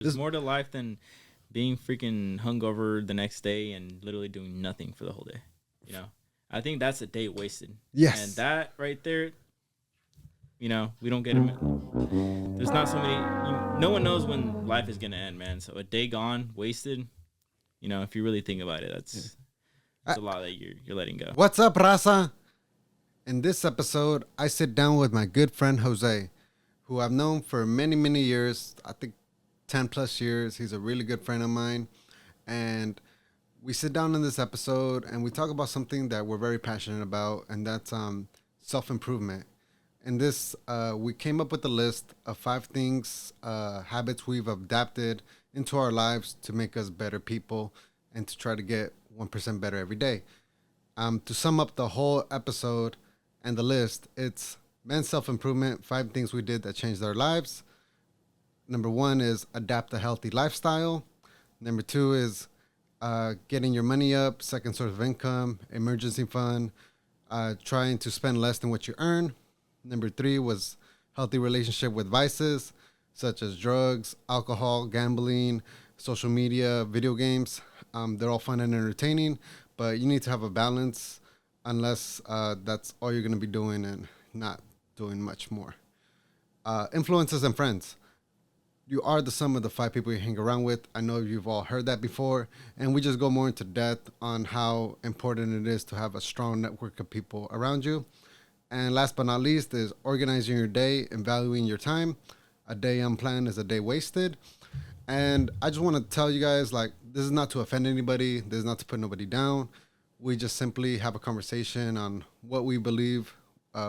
There's more to life than being freaking hungover the next day and literally doing nothing for the whole day. You know, I think that's a day wasted. Yes. And that right there, you know, we don't get it. There's not so many. No one knows when life is gonna end, man. So a day gone, wasted. You know, if you really think about it, that's a lot that you're letting go. What's up, Raza? In this episode, I sit down with my good friend Jose, who I've known for many, many years. I think 10 plus years. He's a really good friend of mine. And we sit down in this episode and we talk about something that we're very passionate about, and that's self-improvement. In this, we came up with a list of 5 things, habits we've adapted into our lives to make us better people and to try to get 1% better every day. To sum up the whole episode and the list, it's men's self-improvement, 5 things we did that changed our lives. Number 1 is adapt a healthy lifestyle. Number 2 is getting your money up, second source of income, emergency fund, trying to spend less than what you earn. Number 3 was healthy relationship with vices, such as drugs, alcohol, gambling, social media, video games. They're all fun and entertaining, but you need to have a balance unless that's all you're going to be doing and not doing much more. Influences and friends. You are the sum of the 5 people you hang around with. I know you've all heard that before, and we just go more into depth on how important it is to have a strong network of people around you. And last but not least is organizing your day and valuing your time. A day unplanned is a day wasted. And I just want to tell you guys, like, this is not to offend anybody. This is not to put nobody down. We just simply have a conversation on what we believe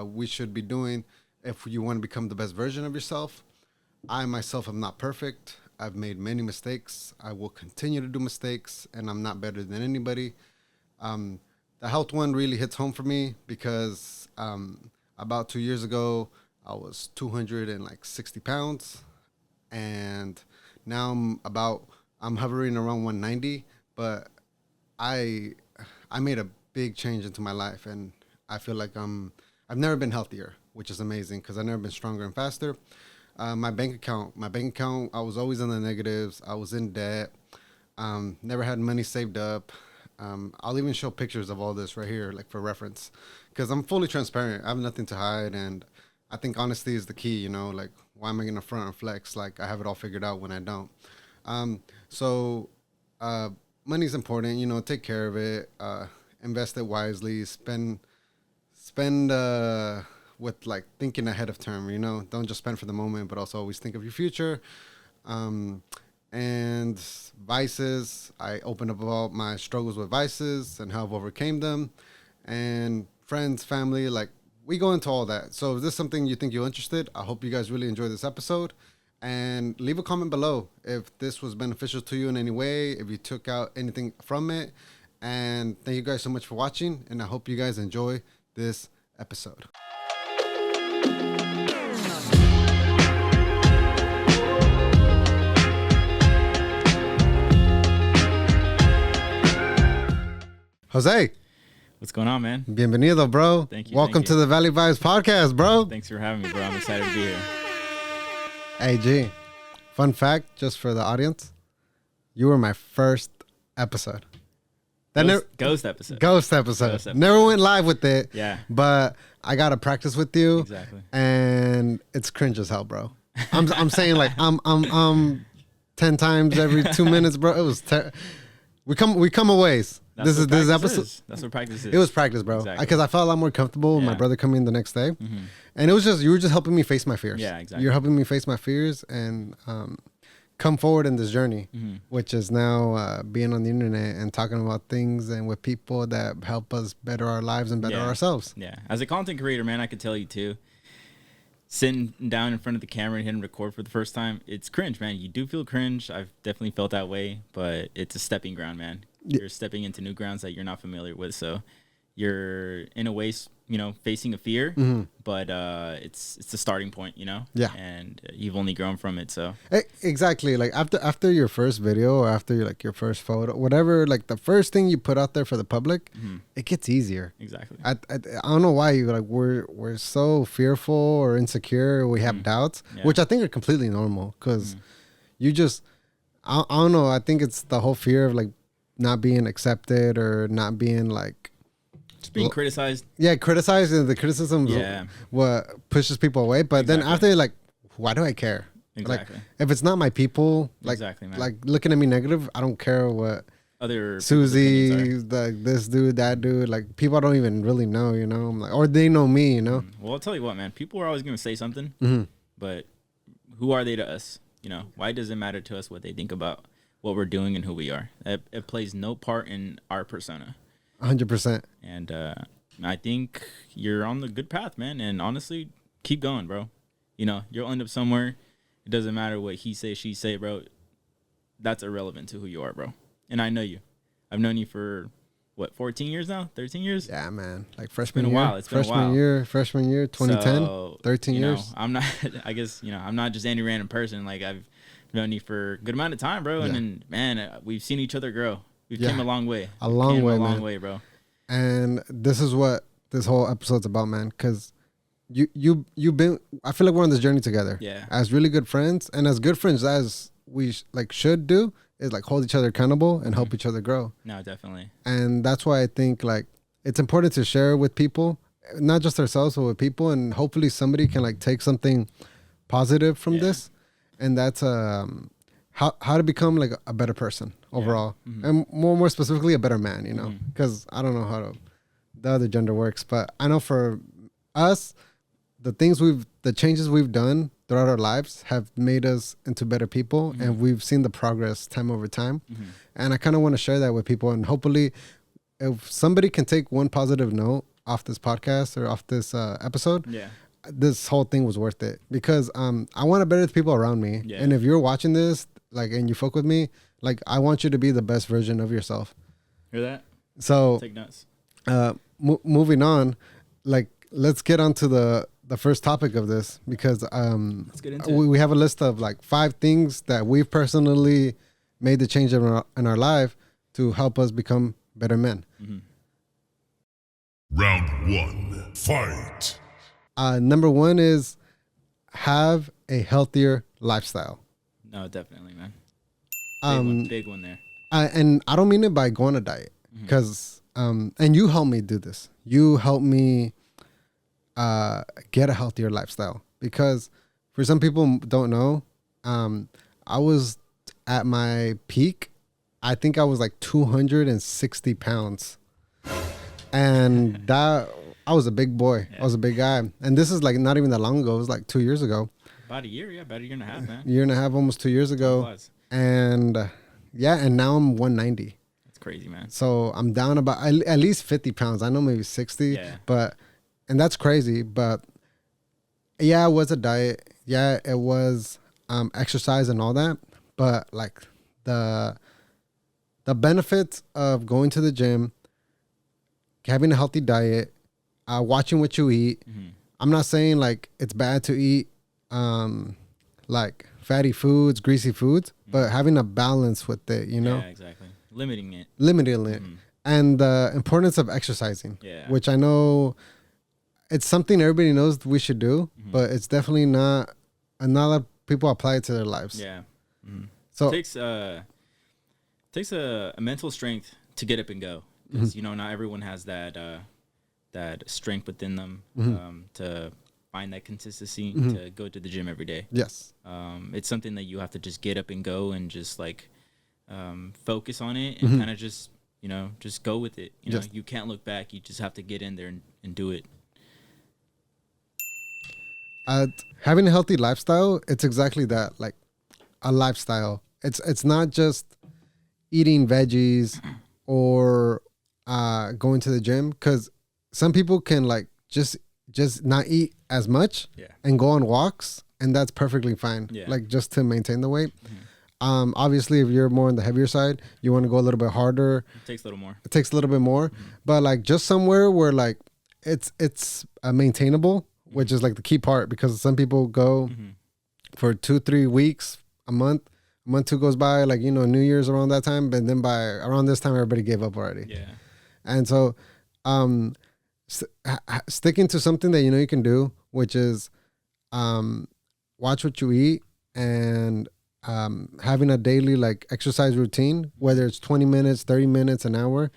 we should be doing if you want to become the best version of yourself. I myself am not perfect. I've made many mistakes. I will continue to do mistakes, and I'm not better than anybody. The health one really hits home for me because about 2 years ago, I was 260 pounds, and now I'm hovering around 190. But I made a big change into my life, and I feel like I've never been healthier, which is amazing because I've never been stronger and faster. My bank account, I was always in the negatives. I was in debt. Never had money saved up. I'll even show pictures of all this right here, like for reference, because I'm fully transparent. I have nothing to hide, and I think honesty is the key. You know, like, why am I gonna front and flex like I have it all figured out when I don't? So money's important. You know, take care of it. Invest it wisely. Spend with like thinking ahead of time. You know, don't just spend for the moment, but also always think of your future. And vices, I opened up about my struggles with vices and how I've overcame them. And friends, family, like, we go into all that. So if this is something you think you're interested, I hope you guys really enjoy this episode. And leave a comment below if this was beneficial to you in any way, if you took out anything from it. And thank you guys so much for watching, and I hope you guys enjoy this episode. Jose. What's going on, man? Bienvenido, bro. Thank you. Welcome to the Valley Vibes podcast, bro. Thanks for having me, bro. I'm excited to be here. Hey, G. Fun fact, just for the audience, you were my first episode. Ghost episode. Ghost episode. Never went live with it. Yeah. But I got to practice with you. Exactly. And it's cringe as hell, bro. I'm saying, like, I'm 10 times every 2 minutes, bro. It was we come a ways. This episode. That's what practice is. It was practice, bro. Because Exactly. I felt a lot more comfortable with my brother coming in the next day. Mm-hmm. And it was just, you were just helping me face my fears. Yeah, exactly. You're helping me face my fears and come forward in this journey, which is now being on the internet and talking about things and with people that help us better our lives and better ourselves. Yeah. As a content creator, man, I could tell you too, sitting down in front of the camera and hitting record for the first time, it's cringe, man. You do feel cringe. I've definitely felt that way, but it's a stepping ground, man. You're stepping into new grounds that you're not familiar with. So you're in a way, you know, facing a fear, but it's the starting point, you know? Yeah. And you've only grown from it, so. Exactly. Like after your first video or after your first photo, whatever, like the first thing you put out there for the public, it gets easier. Exactly. I don't know why we're so fearful or insecure. We have doubts, which I think are completely normal because you just I don't know. I think it's the whole fear of like not being accepted or not being like Just being criticized. yeah, criticized, and the criticism Yeah. what pushes people away. But then Exactly. after you're like, why do I care? Exactly. Like if it's not my people, like Exactly, man. like looking at me negative, I don't care what Other people's opinions are. Susie, like this dude, that dude, like people I don't even really know, you know. I'm like, or they know me, you know. Well, I'll tell you what, man. People are always going to say something, Mhm. but who are they to us? You know, why does it matter to us what they think about what we're doing and who we are? It plays no part in our persona. 100%. And I think you're on the good path, man. And honestly, keep going, bro. You know, you'll end up somewhere. It doesn't matter what he say, she say, bro. That's irrelevant to who you are, bro. And I know you. I've known you for, what, 14 years now? 13 years? Yeah, man. Like freshman been a year, while. It's been a while. freshman year, 2010, So, 13 you know, years. I'm not, I guess, you know, I'm not just any random person. Like, I've known you for a good amount of time, bro. And Yeah. then, man, we've seen each other grow. We've Yeah. came a long way. A long way, A long man. way, bro. And this is what this whole episode's about, man. Because you've been. I feel like we're on this journey together. Yeah. As really good friends, and as good friends as we like should do is like hold each other accountable and help each other grow. No, definitely. And that's why I think like it's important to share with people, not just ourselves, but with people, and hopefully somebody can like take something positive from Yeah. this, and that's how to become like a better person overall, and more specifically a better man. You know, because I don't know how the other gender works, but I know for us, the changes we've done throughout our lives have made us into better people, and we've seen the progress time over time. And I kind of want to share that with people, and hopefully if somebody can take one positive note off this podcast or off this episode, Yeah. this whole thing was worth it, because I want to better the people around me. Yeah. And if you're watching this, like, and you fuck with me, like, I want you to be the best version of yourself. Hear that? So Take notes. moving on, like, let's get on to the first topic of this, because Let's get into it. we have a list of like 5 things that we've personally made the change in our life to help us become better men. Round 1. Fight. Number 1 is have a healthier lifestyle. No, definitely, man. Big one there. And I don't mean it by going on a diet, because and you helped me do this. You helped me get a healthier lifestyle, because for some people don't know, I was at my peak. I think I was like 260 pounds, and that I was a big boy. I was a big guy, and this is like not even that long ago. It was like 2 years ago, About a year, yeah, about a year and a half, man. year and a half, almost 2 years ago, Plus. and yeah, and now I'm 190. That's crazy, man. So I'm down about at least 50 pounds. I know maybe 60, Yeah. and that's crazy. But yeah, it was a diet. Yeah, it was exercise and all that. But like the benefits of going to the gym, having a healthy diet, watching what you eat. I'm not saying like it's bad to eat like fatty foods, greasy foods, but having a balance with it, you know, Yeah, exactly. Limiting it. limiting it, and the importance of exercising, Yeah. which I know it's something everybody knows we should do, but it's definitely not. And not a lot of people apply it to their lives. Yeah. So Takes a mental strength to get up and go. 'Cause, you know, not everyone has that that strength within them to find that consistency to go to the gym every day. yes, It's something that you have to just get up and go and just like focus on it and kind of just, you know, just go with it. You know, Yes. you can't look back. You just have to get in there and do it. having a healthy lifestyle, it's exactly that, like a lifestyle. It's not just eating veggies or going to the gym, because some people can like just not eat as much Yeah. and go on walks, and that's perfectly fine. Yeah. Like just to maintain the weight. Obviously, if you're more on the heavier side, you want to go a little bit harder. It takes a little more. It takes a little bit more, but like just somewhere where like it's maintainable, which is like the key part, because some people go for 2-3 weeks, a month 2 goes by, like, you know, New Year's around that time, but then by around this time everybody gave up already. Yeah. And so sticking to something that you know you can do, which is watch what you eat and having a daily like exercise routine, whether it's 20 minutes, 30 minutes, an hour,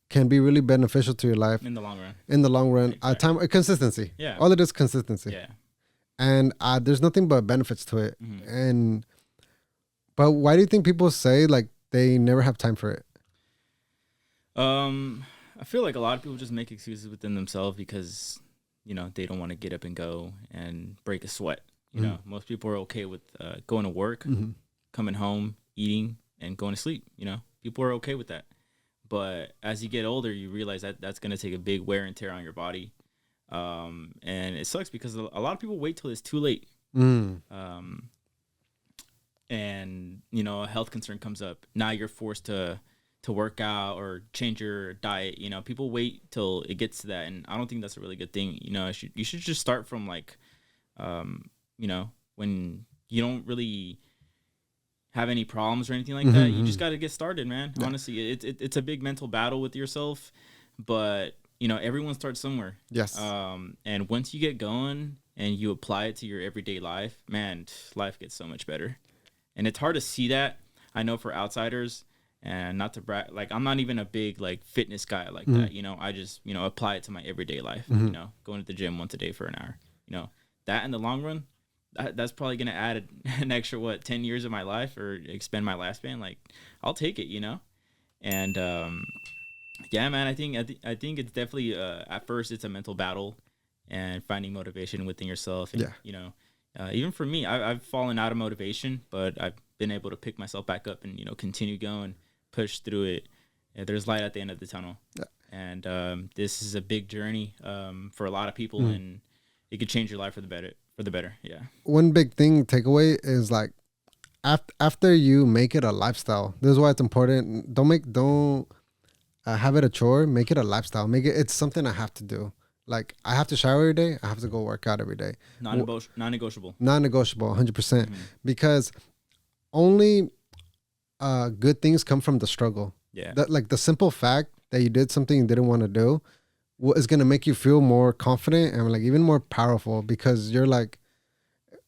can be really beneficial to your life in the long run. in the long run. Exactly. Consistency. Yeah. All it is consistency. Yeah. And there's nothing but benefits to it. Mm-hmm. But why do you think people say like they never have time for it? I feel like a lot of people just make excuses within themselves because, you know, they don't want to get up and go and break a sweat. You know, most people are okay with going to work, coming home, eating, and going to sleep. You know, people are okay with that. But as you get older, you realize that that's going to take a big wear and tear on your body. And it sucks because a lot of people wait till it's too late. And, you know, a health concern comes up. Now you're forced to work out or change your diet. You know, people wait till it gets to that. And I don't think that's a really good thing. You know, you should just start from like, you know, when you don't really have any problems or anything like that. You just got to get started, man. Yeah. Honestly, it's a big mental battle with yourself, but you know, everyone starts somewhere. Yes. And once you get going and you apply it to your everyday life, man, life gets so much better. And it's hard to see that. I know for outsiders, and not to brag, like I'm not even a big like fitness guy like that. You know, I just, you know, apply it to my everyday life. You know, going to the gym once a day for an hour. You know, that in the long run, that's probably gonna add an extra 10 years of my life or expand my lifespan. Like I'll take it, you know. And yeah, man, I think it's definitely at first it's a mental battle and finding motivation within yourself. And, you know, even for me, I've fallen out of motivation, but I've been able to pick myself back up and, you know, continue going, push through it. There's light at the end of the tunnel. Yeah. And this is a big journey for a lot of people, and it could change your life for the better. Yeah. One big thing takeaway is like after you make it a lifestyle, this is why it's important. Don't have it a chore. Make it a lifestyle. It's something I have to do. Like I have to shower every day. I have to go work out every day. Non-negotiable. Non-negotiable, 100%. Because only good things come from the struggle. Yeah. That like the simple fact that you did something you didn't want to do is gonna make you feel more confident and like even more powerful, because you're like,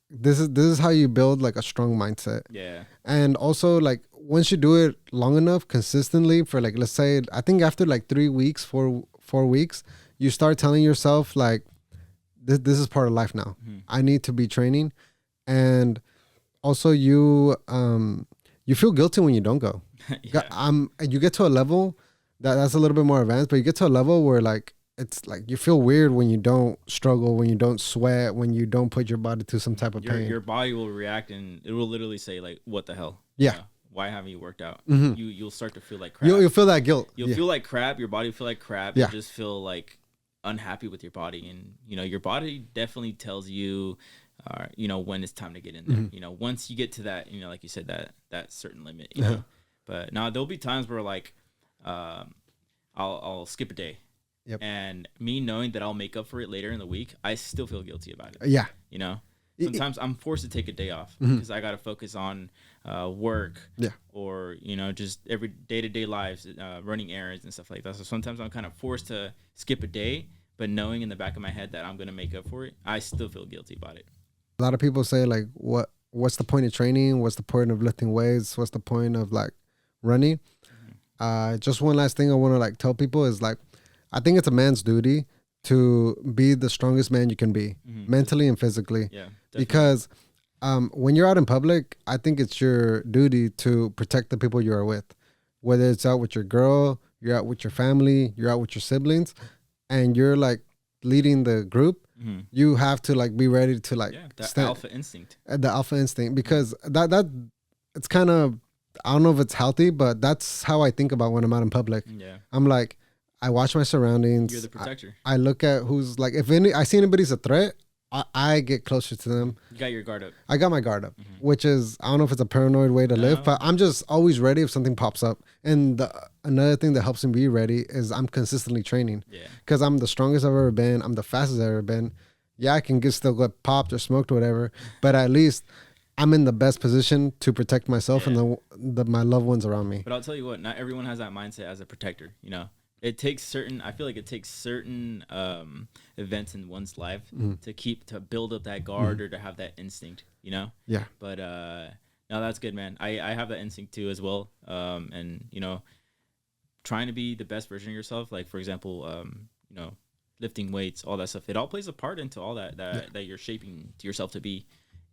this is how you build like a strong mindset. Yeah. And also like once you do it long enough, consistently for like, let's say, I think after like 3 weeks, 4 weeks, you start telling yourself like, this is part of life now. I need to be training. And also you feel guilty when you don't go. You get to a level that's a little bit more advanced, but you get to a level where like, it's like you feel weird when you don't struggle, when you don't sweat, when you don't put your body to some type of pain. Your body will react and it will literally say like, what the hell? Yeah. You know, why haven't you worked out? You'll start to feel like crap. You'll feel that guilt. You'll feel like crap. Your body will feel like crap. You'll just feel like unhappy with your body. And, you know, your body definitely tells you, you know, when it's time to get in there. You know, once you get to that, you know, like you said, that certain limit, you know. But now there'll be times where like, I'll skip a day. Yep. And me knowing that I'll make up for it later in the week, I still feel guilty about it. Yeah. You know, sometimes I'm forced to take a day off because I got to focus on work. Yeah. Or, you know, just every day-to-day lives, running errands and stuff like that. So sometimes I'm kind of forced to skip a day, but knowing in the back of my head that I'm going to make up for it, I still feel guilty about it. A lot of people say like, what's the point of training? What's the point of lifting weights? What's the point of like running? Just one last thing I want to like tell people is like, I think it's a man's duty to be the strongest man you can be, mentally and physically. Yeah, definitely. Because when you're out in public, I think it's your duty to protect the people you are with. Whether it's out with your girl, you're out with your family, you're out with your siblings, and you're like leading the group, you have to like be ready to like alpha instinct. The alpha instinct, because that it's kind of, I don't know if it's healthy, but that's how I think about when I'm out in public. Yeah. I'm like, I watch my surroundings. You're the protector. I look at who's like, if I see anybody's a threat, I get closer to them. You got your guard up. I got my guard up, which is, I don't know if it's a paranoid way to live, but I'm just always ready if something pops up. And another thing that helps me be ready is I'm consistently training. Yeah. Because I'm the strongest I've ever been. I'm the fastest I've ever been. Yeah, I can still get popped or smoked or whatever, but at least I'm in the best position to protect myself and my loved ones around me. But I'll tell you what, not everyone has that mindset as a protector, you know. I feel like it takes certain events in one's life to build up that guard or to have that instinct, you know? Yeah. But No, that's good, man. I have that instinct too as well. And you know, trying to be the best version of yourself. Like for example, you know, lifting weights, all that stuff. It all plays a part into all that you're shaping to yourself to be,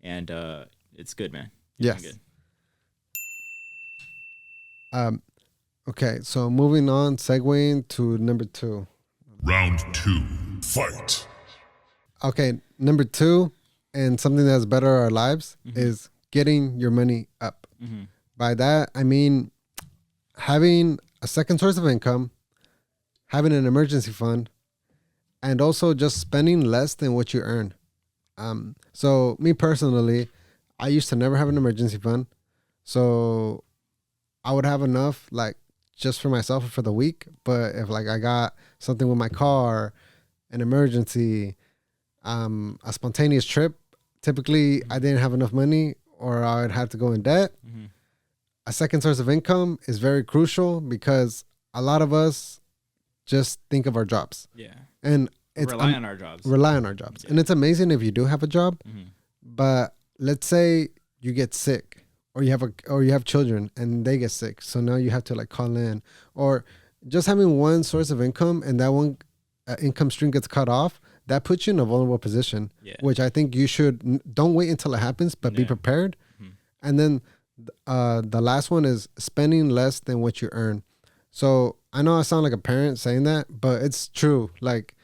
and it's good, man. You're doing Yes. good. Okay, so moving on, segueing to number 2. Round 2. Fight. Okay, number 2, and something that's better our lives is getting your money up. Mhm. By that, I mean having a second source of income, having an emergency fund, and also just spending less than what you earn. So me personally, I used to never have an emergency fund. So I would have enough like just for myself for the week. But if like I got something with my car, an emergency, a spontaneous trip, typically I didn't have enough money or I'd have to go in debt. Mhm. A second source of income is very crucial because a lot of us just think of our jobs Yeah. and it's Rely on our jobs. rely on our jobs. And it's amazing if you do have a job, Mhm. but let's say you get sick or you have children and they get sick. So now you have to like call in, or just having one source of income and that one income stream gets cut off. That puts you in a vulnerable position, Yeah. which I think you should don't wait until it happens, but be Yeah. prepared. Mhm. And then the last one is spending less than what you earn. So I know I sound like a parent saying that, but it's true. Like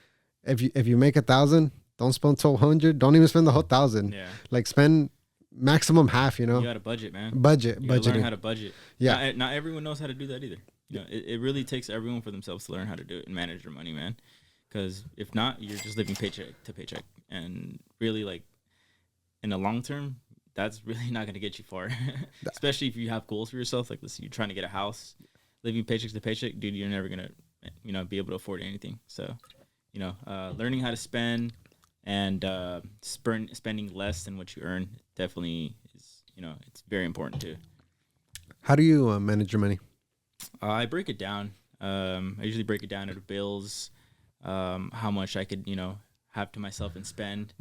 if you make 1,000, don't spend 1,200. Don't even spend the whole 1,000. Yeah. Like spend maximum half. You know, You got to budget, man. budget, You gotta learn budgeting. how to budget. Yeah. Not everyone knows how to do that either. You know, it really takes everyone for themselves to learn how to do it and manage their money, man. Because if not, you're just living paycheck to paycheck, and really, like in the long term, that's really not gonna get you far. Especially if you have goals for yourself, like let's say you're trying to get a house, living paycheck to paycheck, dude, you're never gonna, be able to afford anything. So, learning how to spend and spending less than what you earn definitely is, it's very important too. How do you manage your money? I break it down. I usually break it down into bills, how much I could, have to myself and spend,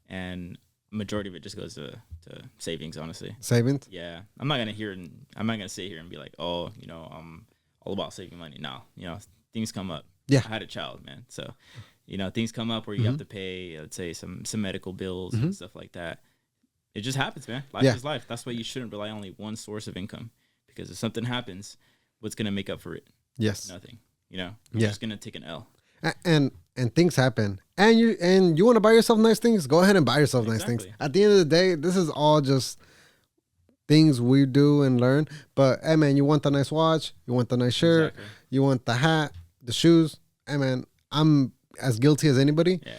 and majority of it just goes to savings. Honestly, Savings? yeah. I'm not gonna sit here and be like, oh, I'm all about saving money. No, things come up. Yeah. I had a child, man, so things come up where you have to pay, let's say, some medical bills and stuff like that. It just happens, man. Life Yeah. is life. That's why you shouldn't rely on only one source of income, because if something happens, what's gonna make up for it? Yes. Nothing. You're Yeah. just gonna take an L. And things happen, and you want to buy yourself nice things. Go ahead and buy yourself nice things. Exactly. At the end of the day, this is all just things we do and learn. But hey, man, you want the nice watch, you want the nice shirt, Exactly. you want the hat, the shoes. Hey, man, I'm as guilty as anybody. Yeah.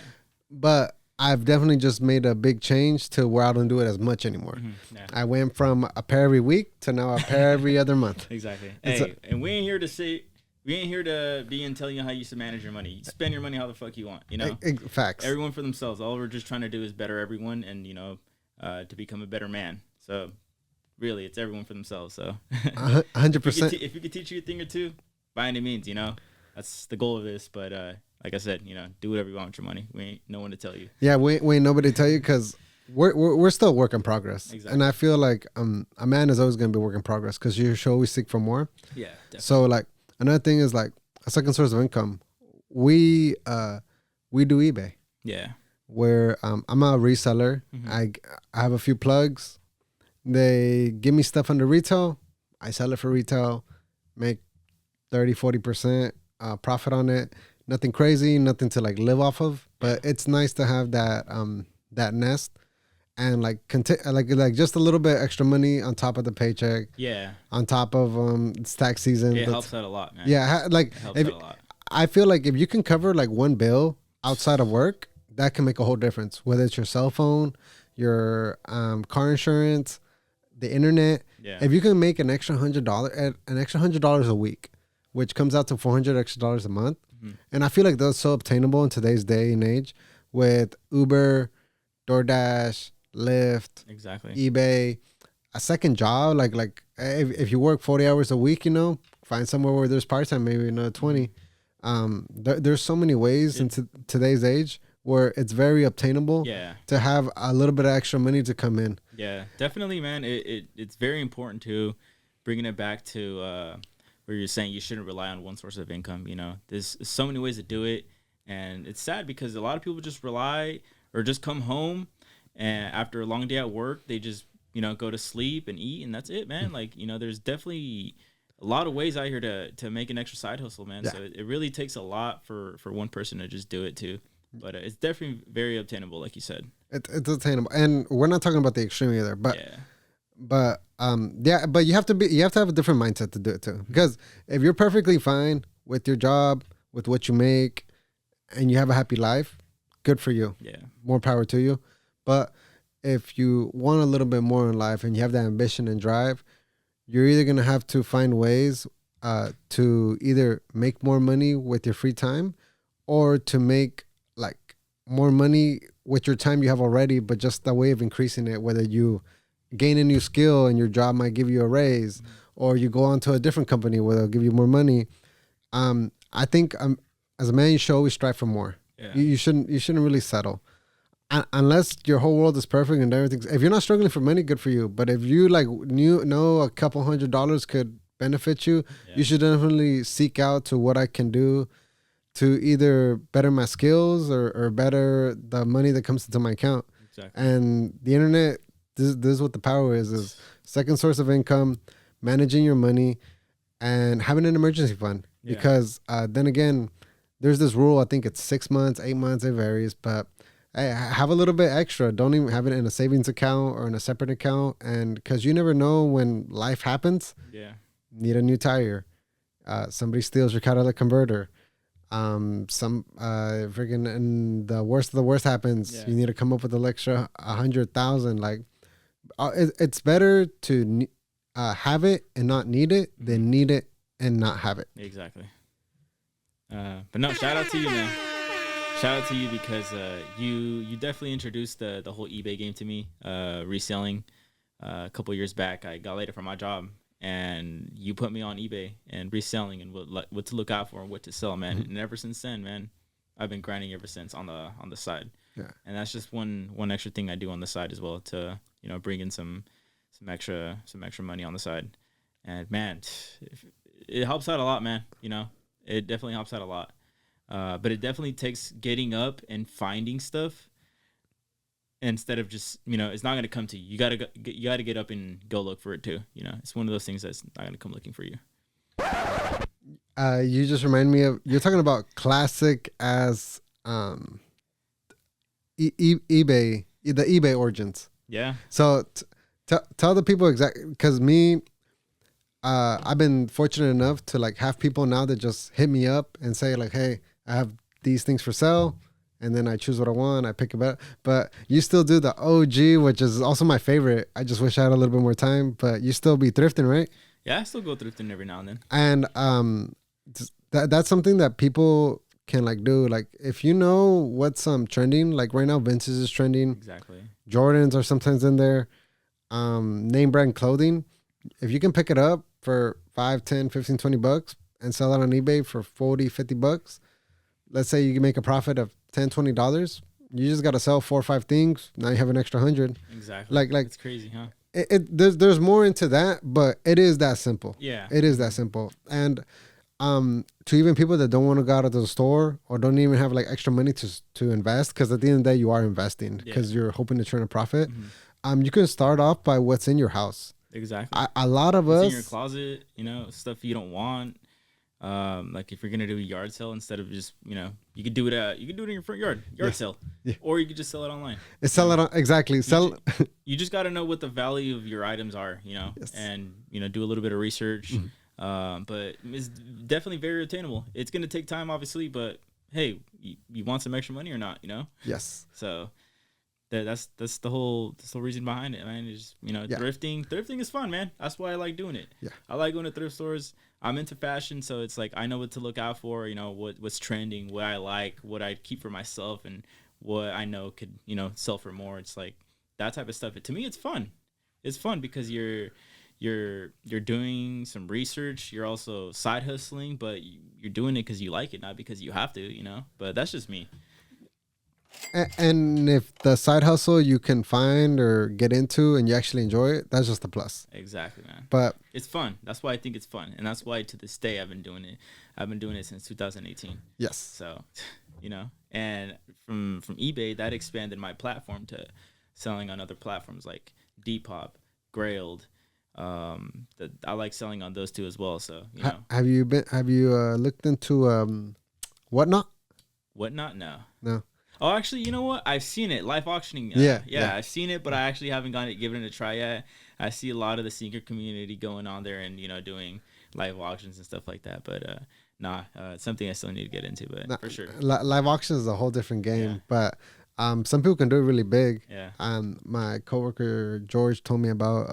But I've definitely just made a big change to where I don't do it as much anymore. Yeah. I went from a pair every week to now a pair every other month. Exactly. It's Hey, and we ain't here to be and tell you how you should manage your money. You spend your money how the fuck you want. Facts. Everyone for themselves. All we're just trying to do is better everyone, and to become a better man. So really, it's everyone for themselves. So 100%. if you could teach you a thing or two, by any means, that's the goal of this. But like I said, do whatever you want with your money. We ain't no one to tell you. Yeah, we ain't nobody to tell you because we're still a work in progress. Exactly. And I feel like a man is always gonna be a work in progress because you should always seek for more. Yeah. Definitely. So like another thing is like a second source of income. We do eBay Yeah. where I'm a reseller. I have a few plugs. They give me stuff under retail. I sell it for retail, make 30-40% profit on it. Nothing crazy, nothing to like live off of, but it's nice to have that that nest and like like just a little bit extra money on top of the paycheck, Yeah. on top of it's tax season. It That's- helps out a lot, man. Yeah, like It helps if, out a lot. I feel like if you can cover like one bill outside of work, that can make a whole difference. Whether it's your cell phone, your car insurance, the internet. Yeah. If you can make an extra $100 a week, which comes out to $400 extra a month, and I feel like that's so obtainable in today's day and age with Uber, DoorDash, Lyft, Exactly. eBay, a second job. Like if you work 40 hours a week, find somewhere where there's part time, maybe another 20. There's so many ways in today's age where it's very obtainable Yeah. to have a little bit of extra money to come in. Yeah, definitely, man. It's very important to bringing it back to where you're saying you shouldn't rely on one source of income. You know, there's so many ways to do it, and it's sad because a lot of people just rely or just come home and after a long day at work, they just go to sleep and eat, and that's it, man. Like there's definitely a lot of ways out here to make an extra side hustle, man. Yeah. So it really takes a lot for one person to just do it too. But it's definitely very obtainable, like you said. It's attainable, and we're not talking about the extreme either. But Yeah. but you have to have a different mindset to do it too. Because if you're perfectly fine with your job, with what you make, and you have a happy life, good for you. Yeah. More power to you. But if you want a little bit more in life and you have that ambition and drive, you're either gonna have to find ways to either make more money with your free time, or to make like more money with your time you have already, but just a way of increasing it, whether you gain a new skill and your job might give you a raise, or you go on to a different company where they'll give you more money. I think as a man, you should always strive for more. Yeah. You shouldn't really settle. Unless your whole world is perfect and everything. If you're not struggling for money, good for you. But if you know a couple $100 could benefit you, you should definitely seek out to what I can do to either better my skills or better the money that comes into my account. Exactly. And the internet, this is what the power is second source of income, managing your money, and having an emergency fund. Yeah. Because then again, there's this rule, I think it's 6 months, 8 months, it varies, but hey, have a little bit extra. Don't even have it in a savings account or in a separate account. And because you never know when life happens. Yeah. Need a new tire. Somebody steals your catalytic converter. Freaking, and the worst of the worst happens. Yeah. You need to come up with an extra 100,000. Like, it's better to have it and not need it than need it and not have it. Exactly. But no, shout out to you, man. Shout out to you because you definitely introduced the whole eBay game to me. Reselling. A couple years back, I got laid off from my job, and you put me on eBay and reselling and what to look out for and what to sell, man. And ever since then, man, I've been grinding ever since on the side. Yeah. And that's just one extra thing I do on the side as well to bring in some extra money on the side. And man, it helps out a lot, man. It definitely helps out a lot. But it definitely takes getting up and finding stuff instead of just, it's not going to come to you. You got to get up and go look for it too. It's one of those things that's not going to come looking for you. You just remind me of, you're talking about classic as eBay, the eBay origins. Yeah. So tell the people exactly, because I've been fortunate enough to like have people now that just hit me up and say like, hey, I have these things for sale. And then I choose what I want. I pick it up. But you still do the OG, which is also my favorite. I just wish I had a little bit more time. But you still be thrifting, right? Yeah, I still go thrifting every now and then. And that's something that people can like do. Like if you know what's trending, like right now, Vince's is trending. Exactly. Jordans are sometimes in there. Name brand clothing. If you can pick it up for 5, 10, 15, 20 bucks and sell it on eBay for 40, 50 bucks, let's say you can make a profit of $10, $20. You just got to sell 4 or 5 things. Now you have an extra 100. Exactly. Like it's crazy, huh? There's more into that, but it is that simple. Yeah. It is that simple. And to even people that don't want to go out of the store or don't even have like extra money to invest, because at the end of the day you are investing because you're hoping to turn a profit. You can start off by what's in your house. Exactly. A lot of what's us in your closet, stuff you don't want. Like if you're gonna do a yard sale, instead of just you could do it in your front yard sale, or you could just sell it online. Sell it on exactly. You just got to know what the value of your items are, and do a little bit of research. But it's definitely very attainable. It's gonna take time, obviously, but hey, you want some extra money or not? Yes. So that's the whole reason behind it, man. Is thrifting. Thrifting is fun, man. That's why I like doing it. Yeah. I like going to thrift stores. I'm into fashion, so it's like I know what to look out for. What's trending, what I like, what I keep for myself, and what I know could sell for more. It's like that type of stuff. To me, it's fun. It's fun because you're doing some research. You're also side hustling, but you're doing it because you like it, not because you have to. But that's just me. And if the side hustle you can find or get into and you actually enjoy it, that's just a plus. Exactly, man. But it's fun. That's why I think it's fun, and that's why to this day I've been doing it. I've been doing it since 2018. yes, So, and from eBay that expanded my platform to selling on other platforms like Depop, Grailed. I like selling on those two as well. So have you looked into Whatnot? Whatnot? No. No. Oh, actually, you know what? I've seen it. Live auctioning. Yeah. I've seen it, but I actually haven't given it a try yet. I see a lot of the sneaker community going on there and doing live auctions and stuff like that. But it's something I still need to get into. But for sure, live auction is a whole different game. Yeah. But some people can do it really big. Yeah. My coworker George told me about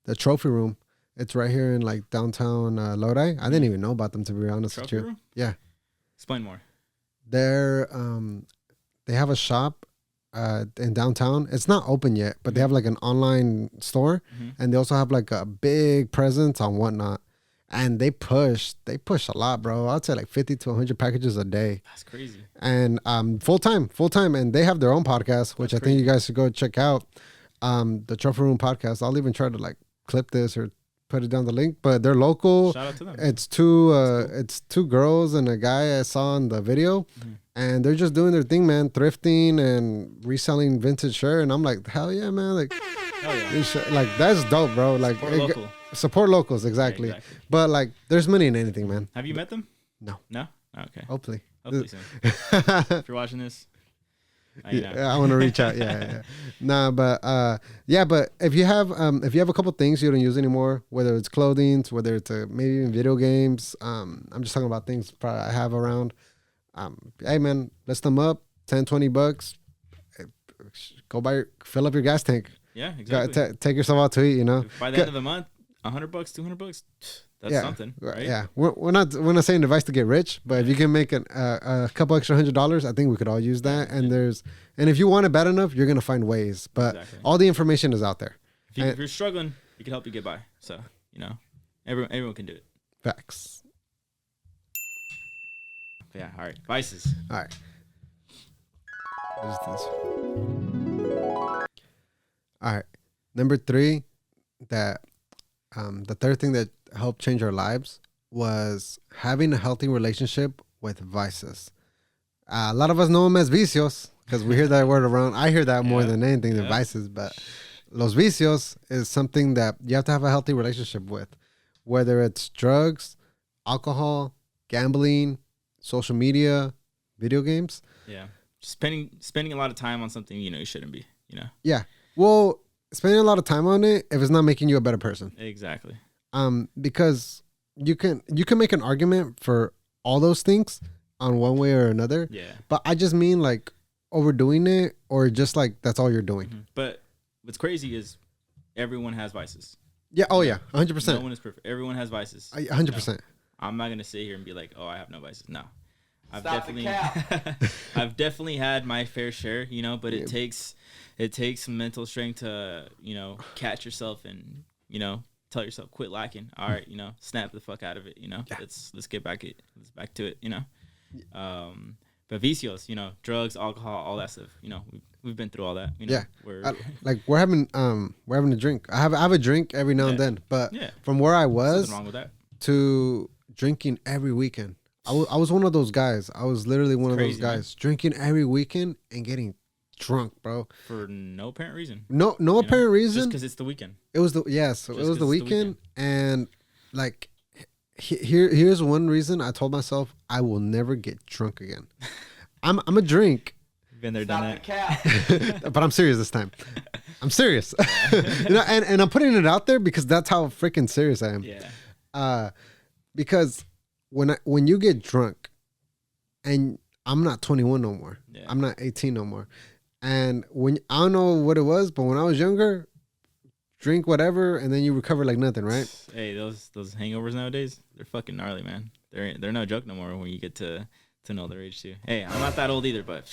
the trophy room. It's right here in like downtown Lodi. I didn't even know about them, to be honest with Trophy you. room? Yeah. Explain more. They have a shop in downtown. It's not open yet, but they have like an online store, and they also have like a big presence on Whatnot. And they push a lot, bro. I'd say like 50 to 100 packages a day. That's crazy. And full time, and they have their own podcast, which I think you guys should go check out. The Trophy Room podcast. I'll even try to like clip this or put it down the link. But they're local. Shout out to them. It's two girls and a guy I saw in the video, and they're just doing their thing, man. Thrifting and reselling vintage shirt, and I'm like, hell yeah, man! Like, like that's dope, bro. Like, support locals, exactly. Yeah, exactly. But like, there's money in anything, man. Have you met them? No. No. Oh, okay. Hopefully soon. If you're watching this, I want to reach out. Yeah. Nah, but but if you have a couple things you don't use anymore, whether it's clothing, whether it's maybe even video games, I'm just talking about things probably I have around. Hey man, list them up, $10-$20. Go fill up your gas tank. Yeah, exactly. Take yourself out to eat. By the end of the month, $100, $200. That's something, right? Yeah, we're not saying advice to get rich, but if you can make a couple extra $100, I think we could all use that. And if you want it bad enough, you're gonna find ways. But all the information is out there. If you're struggling, it can help you get by. So everyone can do it. Facts. Yeah. All right. Vices. All right. All right. Number 3, the third thing that helped change our lives was having a healthy relationship with vices. A lot of us know them as vicios because we hear that word around. I hear that more than anything, the vices. But los vicios is something that you have to have a healthy relationship with, whether it's drugs, alcohol, gambling, social media, video games. Yeah. Spending a lot of time on something you shouldn't be, Yeah. Well, spending a lot of time on it if it's not making you a better person. Exactly. Because you can make an argument for all those things on one way or another. Yeah. But I just mean like overdoing it or just like that's all you're doing. Mm-hmm. But what's crazy is everyone has vices. Yeah. Oh yeah. 100%. No one is perfect. Everyone has vices. 100%. I'm not gonna sit here and be like, oh, I have no vices. No. I've definitely had my fair share, but it takes some mental strength to, catch yourself and, tell yourself quit lacking. All right, snap the fuck out of it, Yeah. Let's get back to it, But vicios, drugs, alcohol, all that stuff, we've been through all that, Yeah. We're having a drink. I have a drink every now and then, but from where I was wrong with that. To drinking every weekend. I was one of those guys. I was literally one of those guys drinking every weekend and getting drunk, bro. For no apparent reason. No apparent reason. Just because it's the weekend. It was the weekend, and like here's one reason I told myself I will never get drunk again. I'm a drink. Been there, done that. But I'm serious this time. I'm serious. And I'm putting it out there because that's how freaking serious I am. Yeah. Because when you get drunk, and I'm not 21 no more. Yeah. I'm not 18 no more. And I don't know what it was, but when I was younger, drink whatever, and then you recover like nothing, right? Hey, those hangovers nowadays, they're fucking gnarly, man. They're no joke no more when you get to know their age too. Hey, I'm not that old either, but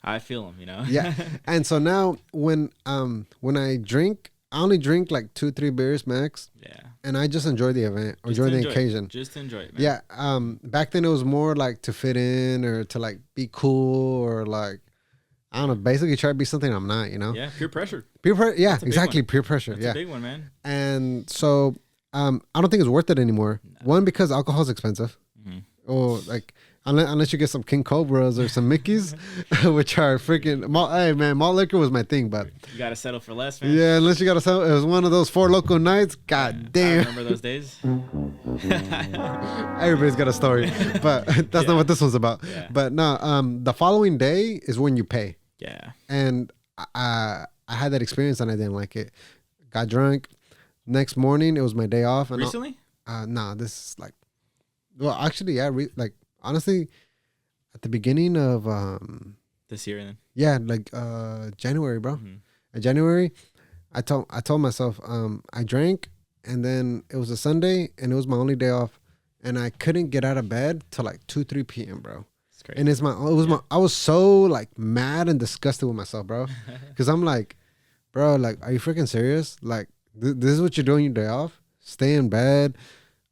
I feel them, Yeah. And so now when I drink, I only drink like 2-3 beers max. Yeah. And I just enjoy the event or enjoy the occasion. Just enjoy it, man. Yeah. Back then it was more like to fit in or to like be cool or like, I don't know, basically try to be something I'm not, you know? Yeah, peer pressure. Yeah, a big exactly. one. Peer pressure. That's yeah. a big one, man. And so I don't think it's worth it anymore. One, because alcohol's expensive. Oh, like unless you get some King Cobras or some Mickeys, which are freaking hey man, malt liquor was my thing, but You gotta settle for less, man. yeah, unless you gotta sell, it was one of those Four Loco nights. God I damn, remember those days. everybody's got a story, but that's not what this one's about. Yeah. But no, the following day is when you pay, Yeah. and I had that experience and I didn't like it. Got drunk. Next morning, it was my day off. And Recently? nah, this is like, well, actually, yeah, like honestly, at the beginning of This year, then. yeah, like January, bro. In January, I told myself I drank, and then it was a Sunday, and it was my only day off, and I couldn't get out of bed till like 2-3 p.m., bro. It's crazy. And I was so like mad and disgusted with myself, bro, because I'm like, bro, like, are you freaking serious? Like, this is what you're doing your day off? Stay in bed,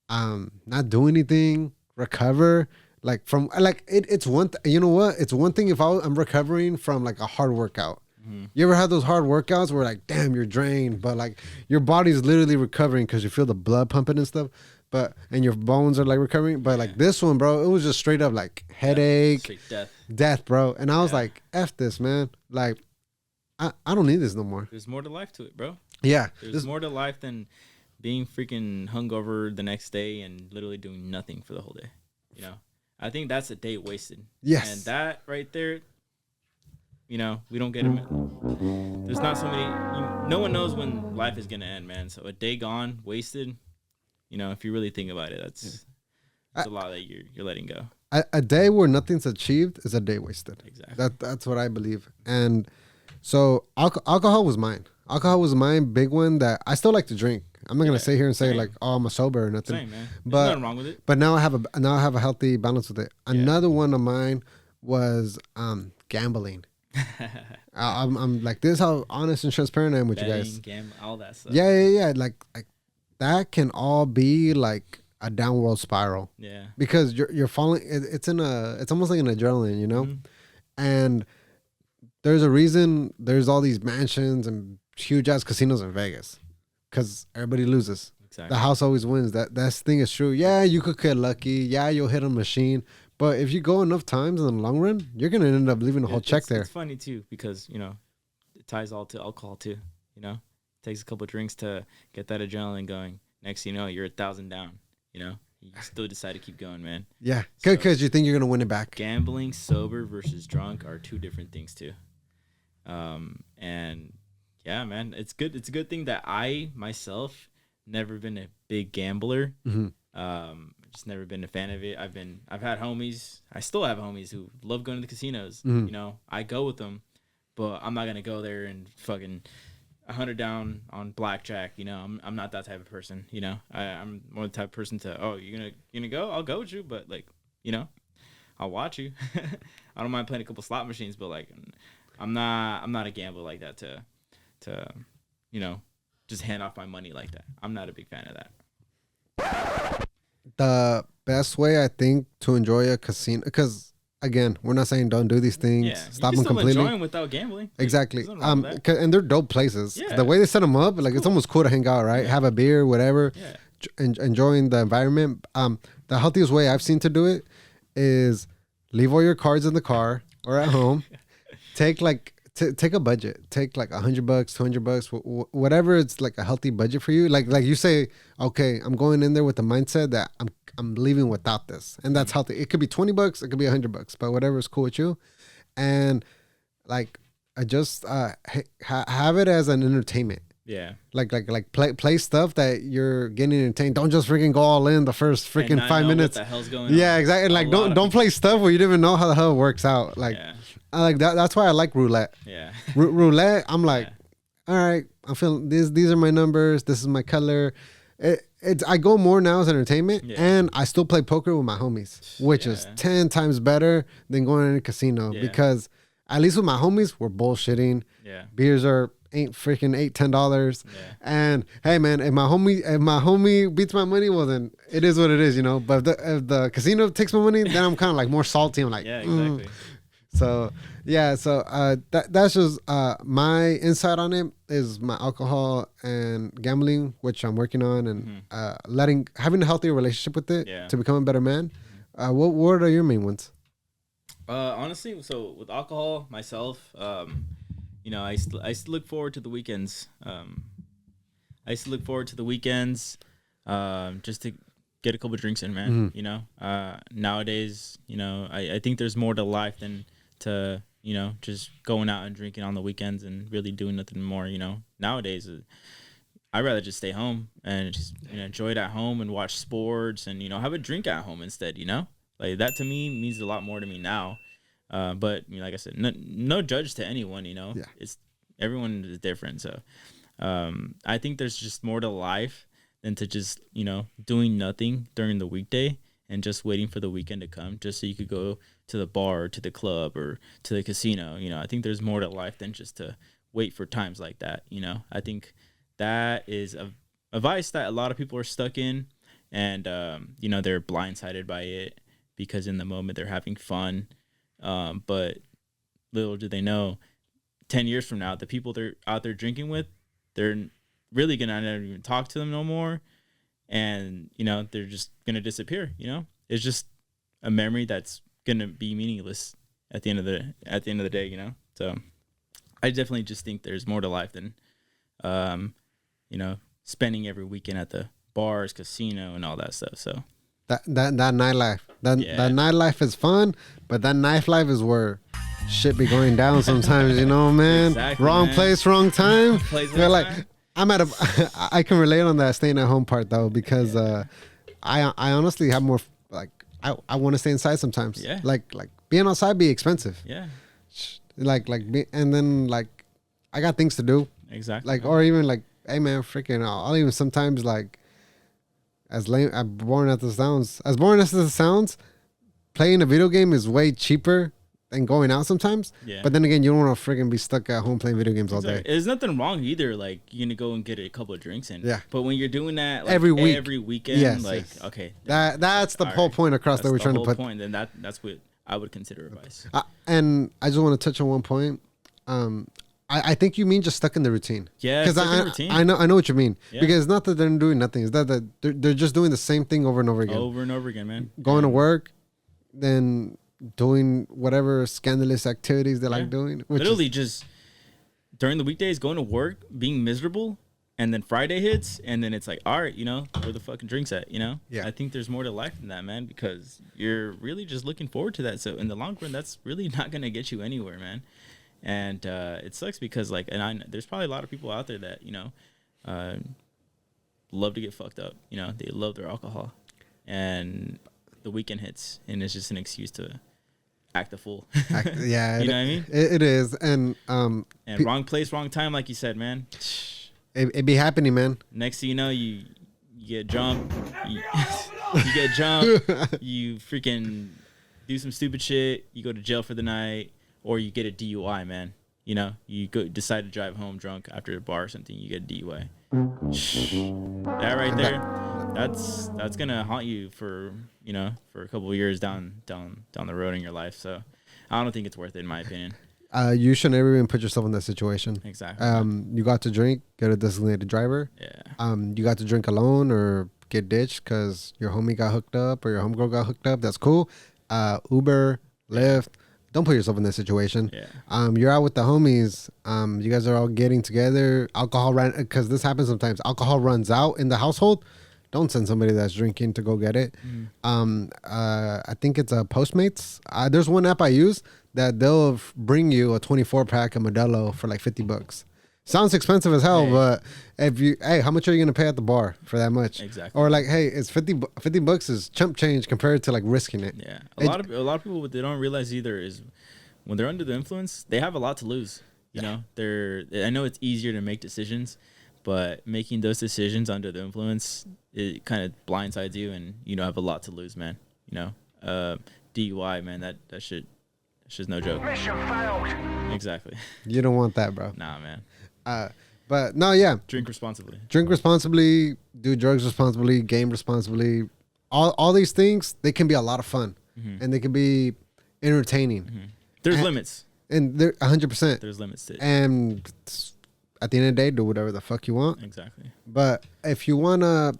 not do anything, recover. Like from like it's one. You know what? It's one thing if I'm recovering from like a hard workout. You ever had those hard workouts where like, damn, you're drained, but like your body's literally recovering because you feel the blood pumping and stuff, and your bones are like recovering. But like this one, bro, it was just straight up like headache, Straight death, bro. And I was like, F this, man. Like, I don't need this no more. There's more to life to it, bro. Yeah. There's more to life than being freaking hungover the next day and literally doing nothing for the whole day. You know, I think that's a day wasted. Yes. And that right there, you know, we don't get it. There's not so many. No one knows when life is gonna end, man. So a day gone, wasted. You know, if you really think about it, that's a lot that you're letting go. A day where nothing's achieved is a day wasted. Exactly. That's what I believe. And so alcohol was mine. Alcohol was mine, big one that I still like to drink. I'm not gonna sit here and say like, oh, I'm a sober or nothing. Same, man. There's But nothing wrong with it. But now I have a healthy balance with it. Another one of mine was gambling. I'm like, this is how honest and transparent I am with Betting, you guys. gambling, all that stuff. Yeah. Like that can all be like a downward spiral. Yeah. Because you're falling. It's almost like an adrenaline, you know. And there's a reason there's all these mansions and huge ass casinos in Vegas, because everybody loses. Exactly. The house always wins. That thing is true. Yeah, you could get lucky. Yeah, you'll hit a machine. But if you go enough times in the long run, you're gonna end up leaving a whole check there. It's funny too because you know it ties all to alcohol too. You know, it takes a couple of drinks to get that adrenaline going. Next, you know, you're 1,000 down. You know, you still decide to keep going, man. Yeah, because you think you're gonna win it back. Gambling sober versus drunk are two different things too. And yeah, man, it's good. It's a good thing that I myself never been a big gambler. Just never been a fan of it. I've had homies. I still have homies who love going to the casinos. You know, I go with them, but I'm not gonna go there and fucking 100 down on blackjack. You know, I'm not that type of person. You know, I'm more the type of person to you're gonna go, I'll go with you, but like, you know, I'll watch you. I don't mind playing a couple slot machines, but like, I'm not a gambler like that to you know, just hand off my money like that. I'm not a big fan of that. The best way I think to enjoy a casino, because again, we're not saying don't do these things. Yeah, Stop you them can still completely. enjoy them without gambling. Like, Exactly. there's nothing wrong with that. And they're dope places. Yeah. The way they set them up, like it's almost cool to hang out, right? Have a beer, whatever. Yeah. Enjoying the environment. The healthiest way I've seen to do it is leave all your cards in the car or at home. Take like take a budget. Take like $100, $200, whatever. It's like a healthy budget for you. Like you say, okay, I'm going in there with the mindset that I'm leaving without this, and that's healthy. It could be $20, it could be $100, but whatever is cool with you. And like I just have it as an entertainment. Yeah. Like play stuff that you're getting entertained. Don't just freaking go all in the first freaking 5 minutes. What the hell's going on? Yeah, exactly. Like don't play stuff where you don't even know how the hell it works out. Like I like that. That's why I like roulette. Yeah. Roulette. I'm like, all right, I'm feeling this. These are my numbers. This is my color. I go more now as entertainment, and I still play poker with my homies, which is 10 times better than going in a casino because at least with my homies we're bullshitting. Yeah. Beers ain't freaking $8-10. Yeah. And hey man, if my homie beats my money, well then it is what it is, you know. But if the casino takes my money, then I'm kind of like more salty. I'm like, yeah, exactly. So yeah, so that's just my insight on it is my alcohol and gambling, which I'm working on, and having a healthier relationship with it to become a better man. What are your main ones? Honestly, so with alcohol, myself, you know, I used to look forward to the weekends. Just to get a couple drinks in, man. You know, nowadays, you know, I think there's more to life than to, you know, just going out and drinking on the weekends and really doing nothing more. You know, nowadays, I'd rather just stay home and just, you know, enjoy it at home and watch sports and, you know, have a drink at home instead. You know, like that to me means a lot more to me now. But you know, like I said, no judge to anyone. You know, everyone is different. So I think there's just more to life than to just, you know, doing nothing during the weekday and just waiting for the weekend to come just so you could go to the bar or to the club or to the casino. You know, I think there's more to life than just to wait for times like that. You know, I think that is a vice that a lot of people are stuck in, and you know, they're blindsided by it because in the moment they're having fun, but little do they know, 10 years from now, the people they're out there drinking with, they're really gonna not even talk to them no more, and you know, they're just gonna disappear. You know, it's just a memory that's gonna be meaningless at the end of the day. You know, so I definitely just think there's more to life than you know, spending every weekend at the bars, casino, and all that stuff. So that nightlife, that nightlife is fun, but that nightlife is where shit be going down sometimes. You know, man. Exactly, wrong man. Place, wrong time. You're like, time. I'm at a. I can relate on that staying at home part though, because I honestly have more like I want to stay inside sometimes. Yeah. Like being outside be expensive. Yeah. And then like I got things to do. Exactly. Like, or even like, hey man, freaking, I'll even sometimes like, as boring as it sounds, playing a video game is way cheaper than going out sometimes. Yeah. But then again, you don't want to freaking be stuck at home playing video games all day. There's nothing wrong either. Like, you're gonna go and get a couple of drinks in. Yeah. But when you're doing that like, every weekend, yes, okay. That's the whole point across that we're trying to put. Point. Then that's what I would consider advice. And I just want to touch on one point. I think you mean just stuck in the routine. Yeah, because I know what you mean. Yeah. Because it's not that they're doing nothing. It's that they're just doing the same thing over and over again. Over and over again, man. Going to work, then doing whatever scandalous activities they like doing. Literally just during the weekdays, going to work, being miserable, and then Friday hits, and then it's like, all right, you know, where the fucking drinks at, you know? Yeah. I think there's more to life than that, man, because you're really just looking forward to that. So in the long run, that's really not going to get you anywhere, man. And it sucks because, like, there's probably a lot of people out there that, you know, love to get fucked up. You know, they love their alcohol. And the weekend hits, and it's just an excuse to act a fool. Yeah. You know what I mean? It is. And wrong place, wrong time, like you said, man. It be happening, man. Next thing you know, you get jumped. You get jumped. You freaking do some stupid shit. You go to jail for the night. Or you get a DUI, man. You know, you decide to drive home drunk after a bar or something. You get a DUI. That right there, that's gonna haunt you for a couple of years down the road in your life. So I don't think it's worth it, in my opinion. You should never even put yourself in that situation. Exactly. You got to drink, get a designated driver. Yeah. You got to drink alone or get ditched because your homie got hooked up or your homegirl got hooked up. That's cool. Uber, Lyft. Don't put yourself in this situation. Yeah. You're out with the homies. You guys are all getting together. Alcohol because this happens sometimes. Alcohol runs out in the household. Don't send somebody that's drinking to go get it. I think it's Postmates. There's one app I use that they'll bring you a 24 pack of Modelo for like $50. Sounds expensive as hell, but how much are you gonna pay at the bar for that much? Exactly. Or like, hey, it's $50 is chump change compared to like risking it. Yeah. A lot of people, what they don't realize either is when they're under the influence, they have a lot to lose. You know, I know it's easier to make decisions, but making those decisions under the influence, it kind of blindsides you, and you know, have a lot to lose, man. You know, DUI, man, that shit, it's just no joke. Mission failed. Exactly. You don't want that, bro. Nah, man. But no, yeah. Drink responsibly. Drink responsibly. Do drugs responsibly. Game responsibly. All these things, they can be a lot of fun, and they can be entertaining. There's limits. And they're 100%. There's limits to it. And at the end of the day, do whatever the fuck you want. Exactly. But if you want to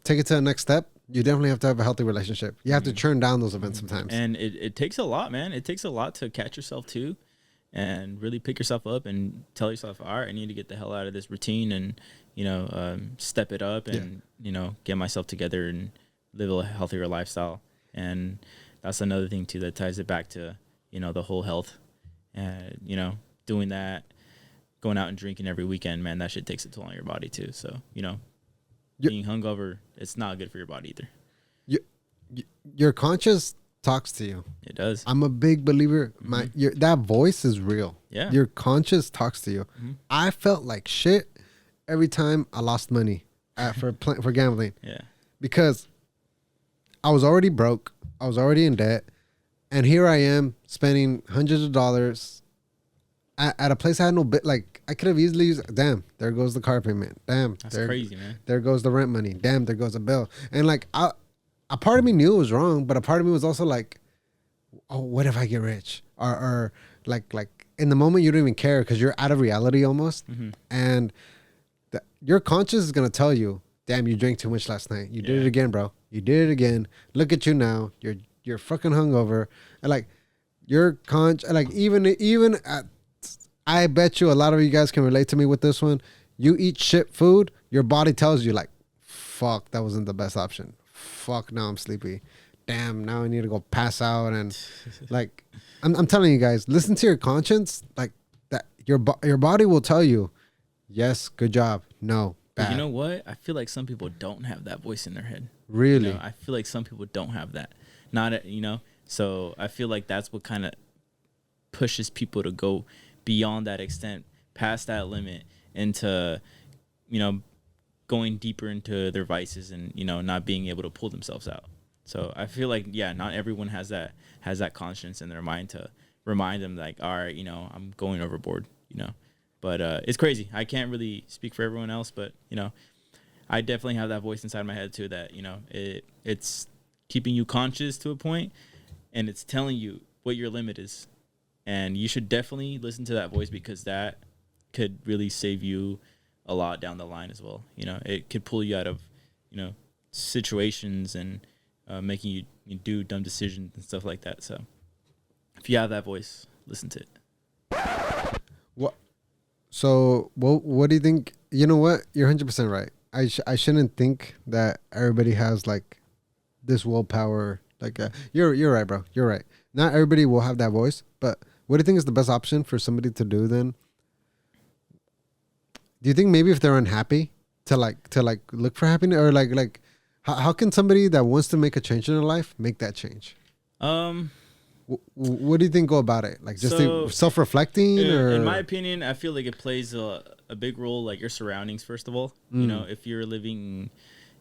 take it to the next step, you definitely have to have a healthy relationship. You have to turn down those events sometimes. And it takes a lot, man. It takes a lot to catch yourself too, and really pick yourself up and tell yourself, all right, I need to get the hell out of this routine and, step it up and, get myself together and live a healthier lifestyle. And that's another thing too that ties it back to, the whole health. And, doing that, going out and drinking every weekend, man, that shit takes a toll on your body too. So, being hungover, it's not good for your body either. Your conscience talks to you. It does. I'm a big believer. That voice is real. Yeah. Your conscience talks to you. Mm-hmm. I felt like shit every time I lost money for gambling. Yeah. Because I was already broke. I was already in debt. And here I am spending hundreds of dollars at a place I had no bit. Like, I could have easily used, damn, there goes the car payment. Damn. That's crazy, man. There goes the rent money. Damn, there goes a bill. And like, a part of me knew it was wrong, but a part of me was also like, oh, what if I get rich? Or like in the moment, you don't even care because you're out of reality almost. Mm-hmm. And your conscience is going to tell you, damn, you drank too much last night. You did it again, bro. You did it again. Look at you now. You're fucking hungover. And like, your like even at, I bet you a lot of you guys can relate to me with this one. You eat shit food, your body tells you like, fuck, that wasn't the best option. Fuck, now I'm sleepy. Damn, now I need to go pass out. And like, I'm telling you guys, listen to your conscience. Like that, your body will tell you, yes, good job. No, bad. But you know what? I feel like some people don't have that voice in their head. Really? I feel like some people don't have that. So I feel like that's what kind of pushes people to go beyond that extent, past that limit, into, going deeper into their vices and, not being able to pull themselves out. So I feel like, not everyone has that conscience in their mind to remind them like, all right, I'm going overboard, but it's crazy. I can't really speak for everyone else, but, I definitely have that voice inside my head too, that, it's keeping you conscious to a point, and it's telling you what your limit is. And you should definitely listen to that voice, because that could really save you a lot down the line as well. It could pull you out of, situations and making you do dumb decisions and stuff like that. So if you have that voice, listen to it. What do you think? You know what? You're 100% right. I shouldn't think that everybody has like this willpower. Like you're right, bro. You're right. Not everybody will have that voice, but what do you think is the best option for somebody to do then? Do you think maybe if they're unhappy to look for happiness, or like how can somebody that wants to make a change in their life make that change? What do you think go about it? Like just self-reflecting, or in my opinion, I feel like it plays a big role, like your surroundings. First of all, if you're living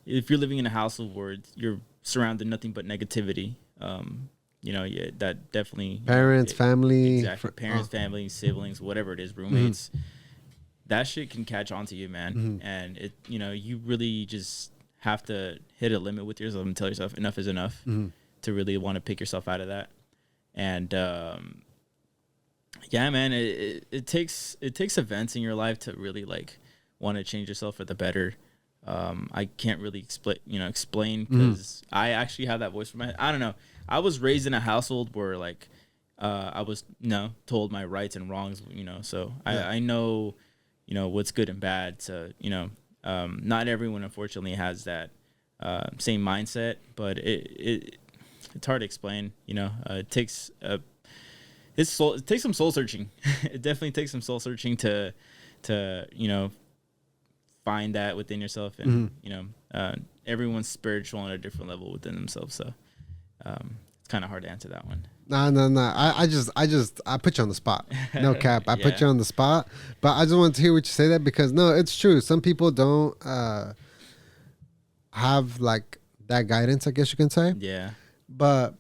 in a household where you're surrounded nothing but negativity, that definitely parents, family, exactly, parents, family, siblings, whatever it is, roommates. Mm-hmm. That shit can catch on to you, man. Mm-hmm. And it, you really just have to hit a limit with yourself and tell yourself enough is enough, mm-hmm. to really want to pick yourself out of that. And man, it takes events in your life to really like want to change yourself for the better. I can't really explain because I actually have that voice from my head. I don't know. I was raised in a household where like I was told my rights and wrongs, so I know what's good and bad. So not everyone unfortunately has that same mindset, but it's hard to explain. It takes it takes some soul searching. It definitely takes some soul searching to find that within yourself, and everyone's spiritual on a different level within themselves. So it's kind of hard to answer that one. No. I put you on the spot. No cap. I put you on the spot. But I just wanted to hear what you say that, because no, it's true. Some people don't have like that guidance, I guess you can say. Yeah. But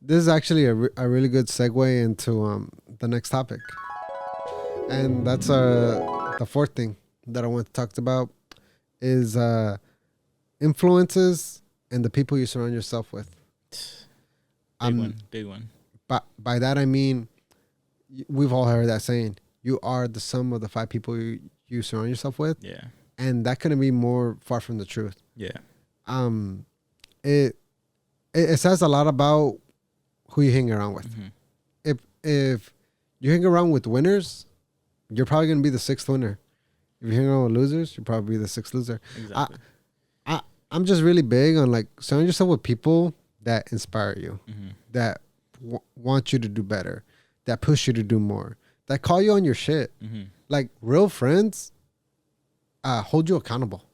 this is actually a really good segue into the next topic. And that's the fourth thing that I want to talk about is influences and the people you surround yourself with. Big one. by that I mean, we've all heard that saying. You are the sum of the 5 people you surround yourself with. Yeah. And that couldn't be more far from the truth. Yeah. It says a lot about who you hang around with. Mm-hmm. If you hang around with winners, you're probably gonna be the 6th winner. If you hang around with losers, you're probably the 6th loser. Exactly. I'm just really big on like surround yourself with people that inspire you, that want you to do better, that push you to do more, that call you on your shit. Like real friends hold you accountable.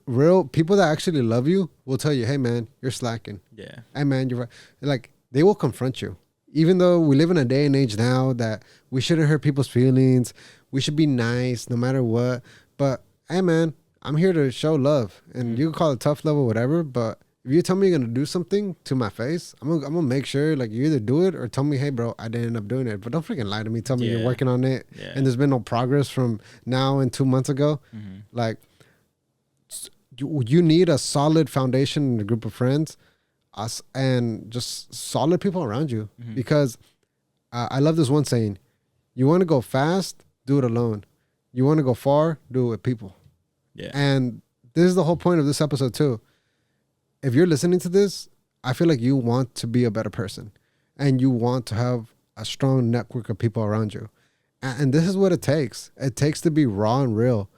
Real people that actually love you will tell you, hey man, you're slacking. Yeah. Hey man, you're like, they will confront you. Even though we live in a day and age now that we shouldn't hurt people's feelings, we should be nice no matter what. But hey man, I'm here to show love, and you can call it tough love or whatever. But if you tell me you're gonna do something to my face, I'm gonna make sure like you either do it or tell me, hey bro, I didn't end up doing it. But don't freaking lie to me. Tell me you're working on it, and there's been no progress from now and 2 months ago. Like you need a solid foundation in a group of friends, us, and just solid people around you. Because I love this one saying: you want to go fast, do it alone. You want to go far, do it with people. Yeah. And this is the whole point of this episode too. If you're listening to this, I feel like you want to be a better person, and you want to have a strong network of people around you. And this is what it takes. It takes to be raw and real.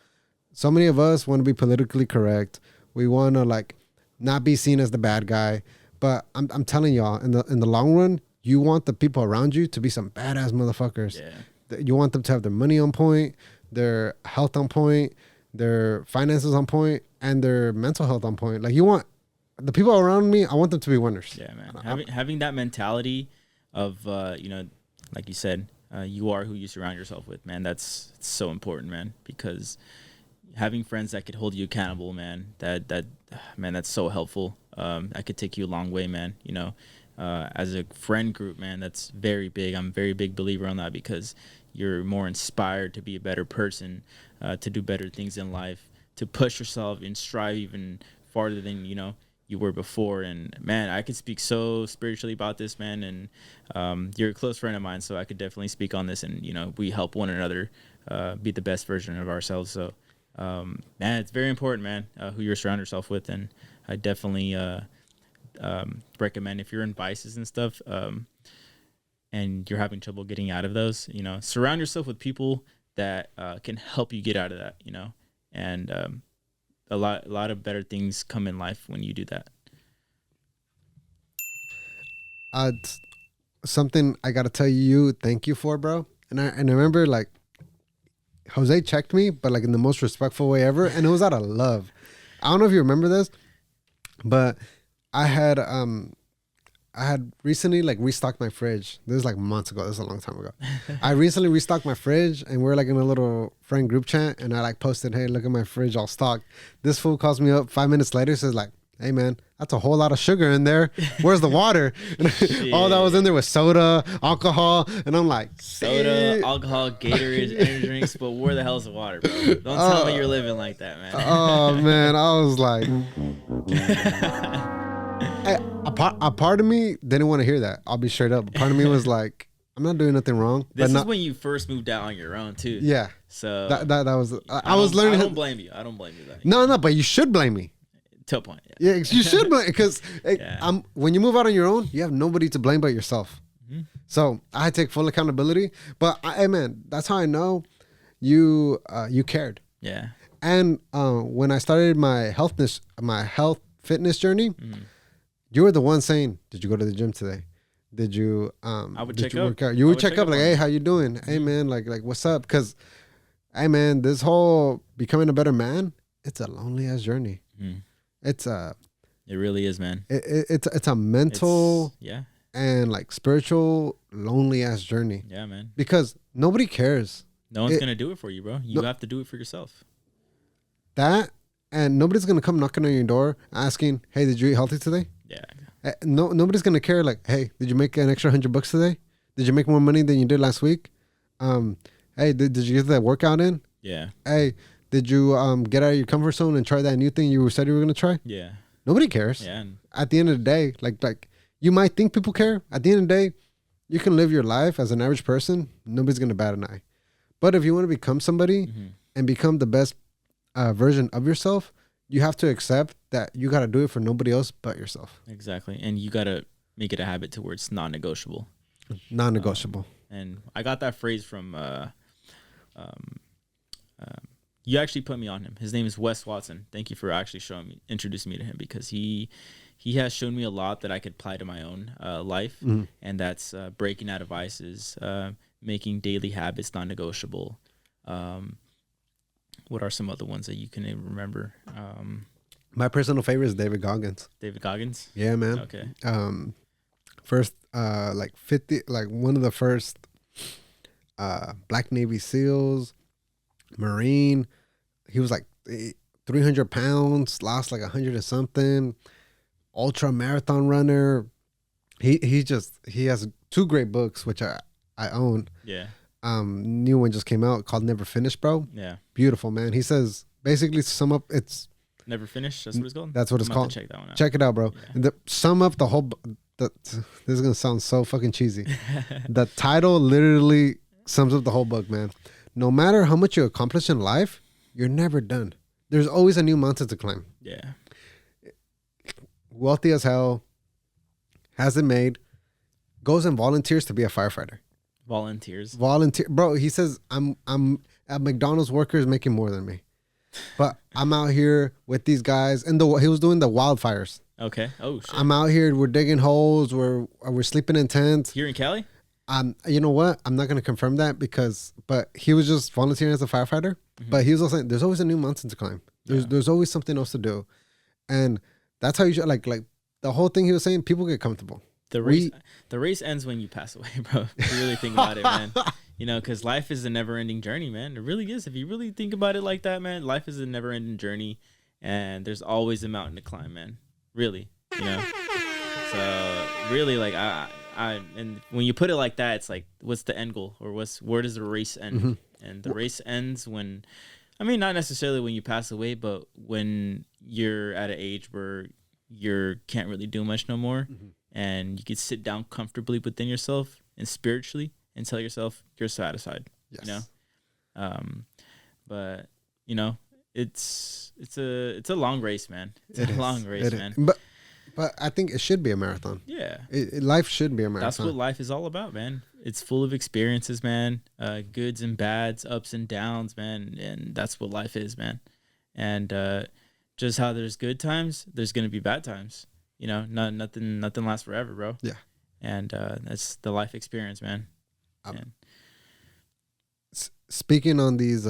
So many of us want to be politically correct. We want to like not be seen as the bad guy. But I'm telling y'all, in the long run, you want the people around you to be some badass motherfuckers. Yeah. You want them to have their money on point, their health on point, their finances on point, and their mental health on point. Like you want the people around me, I want them to be winners. Yeah, man. Having that mentality of, like you said, you are who you surround yourself with, man. It's so important, man, because having friends that could hold you accountable, man, that's so helpful. That could take you a long way, man. You know, as a friend group, man, that's very big. I'm a very big believer on that because you're more inspired to be a better person, to do better things in life, to push yourself and strive even farther than, you were before. And man, I could speak so spiritually about this, man. And you're a close friend of mine, so I could definitely speak on this. And, we help one another be the best version of ourselves. So, man, it's very important, man, who you surround yourself with. And I definitely recommend if you're in vices and stuff, and you're having trouble getting out of those, surround yourself with people that can help you get out of that, and a lot of better things come in life when you do that. It's something I gotta tell you, thank you for, bro. And I remember like Jose checked me, but like in the most respectful way ever, and it was out of love. I don't know if you remember this, but I had recently like restocked my fridge. This is like months ago. This is a long time ago. I recently restocked my fridge, and we're like in a little friend group chat, and I like posted, hey, look at my fridge all stocked. This fool calls me up 5 minutes later, says like, hey man, that's a whole lot of sugar in there. Where's the water? All that was in there was soda, alcohol, and I'm like, soda, alcohol, Gatorade, energy drinks, but where the hell's the water, bro? Don't tell me you're living like that, man. Oh man, I was like, a part of me didn't want to hear that. I'll be straight up. A part of me was like, I'm not doing nothing wrong. This is when you first moved out on your own too. Yeah. So that was I was learning. I don't blame you. I don't blame you. No, but you should blame me. To a point. Yeah, you should blame because when you move out on your own, you have nobody to blame but yourself. Mm-hmm. So I take full accountability. But hey man, that's how I know you cared. Yeah. And when I started my health fitness journey, you were the one saying, "Did you go to the gym today? Did you I would did check you up. work out?" You would check up like, "Hey, how you doing? Hey man, like what's up?" Because hey man, this whole becoming a better man, it's a lonely ass journey. Mm. It really is, man. It's a mental and like spiritual lonely ass journey. Yeah, man. Because nobody cares. No one's gonna do it for you, bro. You have to do it for yourself. That, and nobody's gonna come knocking on your door asking, "Hey, did you eat healthy today?" Yeah. Nobody's gonna care. Like, "Hey, did you make an extra $100 today? Did you make more money than you did last week? Hey, did you get that workout in? Yeah. Hey, did you get out of your comfort zone and try that new thing you said you were gonna try?" Yeah. Nobody cares. Yeah. At the end of the day, like You might think people care. At the end of the day, you can live your life as an average person. Nobody's going to bat an eye. But if you want to become somebody and become the best version of yourself, you have to accept that you got to do it for nobody else but yourself. Exactly. And you got to make it a habit to where it's non-negotiable. Non-negotiable. And I got that phrase from, you actually put me on him. His name is Wes Watson. Thank you for actually introducing me to him, because he has shown me a lot that I could apply to my own life. And that's breaking out of vices, making daily habits non-negotiable. What are some other ones that you can remember? My personal favorite is David Goggins. David Goggins? Yeah, man. Okay. First, one of the first Black Navy SEALs, Marine. He was like 300 pounds, lost like 100 or something. Ultra marathon runner. He has 2 great books, which I own. Yeah. New one just came out called Never Finished, bro. Yeah. Beautiful, man. He says, basically, to sum up, it's Never Finished. That's what it's called. That's what it's called. Check that one out. Check it out, bro. Yeah. Sum up the whole. This is gonna sound so fucking cheesy. The title literally sums up the whole book, man. No matter how much you accomplish in life, you're never done. There's always a new mountain to climb. Yeah. Wealthy as hell, has it made, goes and volunteers to be a firefighter. Volunteer, bro. He says, I'm at McDonald's, workers making more than me, but I'm out here with these guys, and he was doing the wildfires. Okay. Oh shit. I'm out here. We're digging holes. We're sleeping in tents. Here in Cali? You know what? I'm not gonna confirm that but he was just volunteering as a firefighter. But he was also saying there's always a new mountain to climb. There's always something else to do, and that's how you should like the whole thing he was saying. People get comfortable. The race ends when you pass away, bro. If you really think about it, man. You know, because life is a never-ending journey, man. It really is. If you really think about it like that, man, life is a never-ending journey, and there's always a mountain to climb, man. Really, you know. So really, like and when you put it like that, it's like, what's the end goal, or where does the race end? And the race ends when, I mean, not necessarily when you pass away, but when you're at an age where you can't really do much no more, and you can sit down comfortably within yourself and spiritually and tell yourself you're satisfied. Yes. You know, but you know, it's a long race, man. It's a long race, man. But I think it should be a marathon. Yeah. Life should be a marathon. That's what life is all about, man. It's full of experiences, man. Goods and bads, ups and downs, man. And that's what life is, man. And just how there's good times, there's gonna be bad times. You know, nothing lasts forever, bro. Yeah. And that's the life experience, man. Speaking on these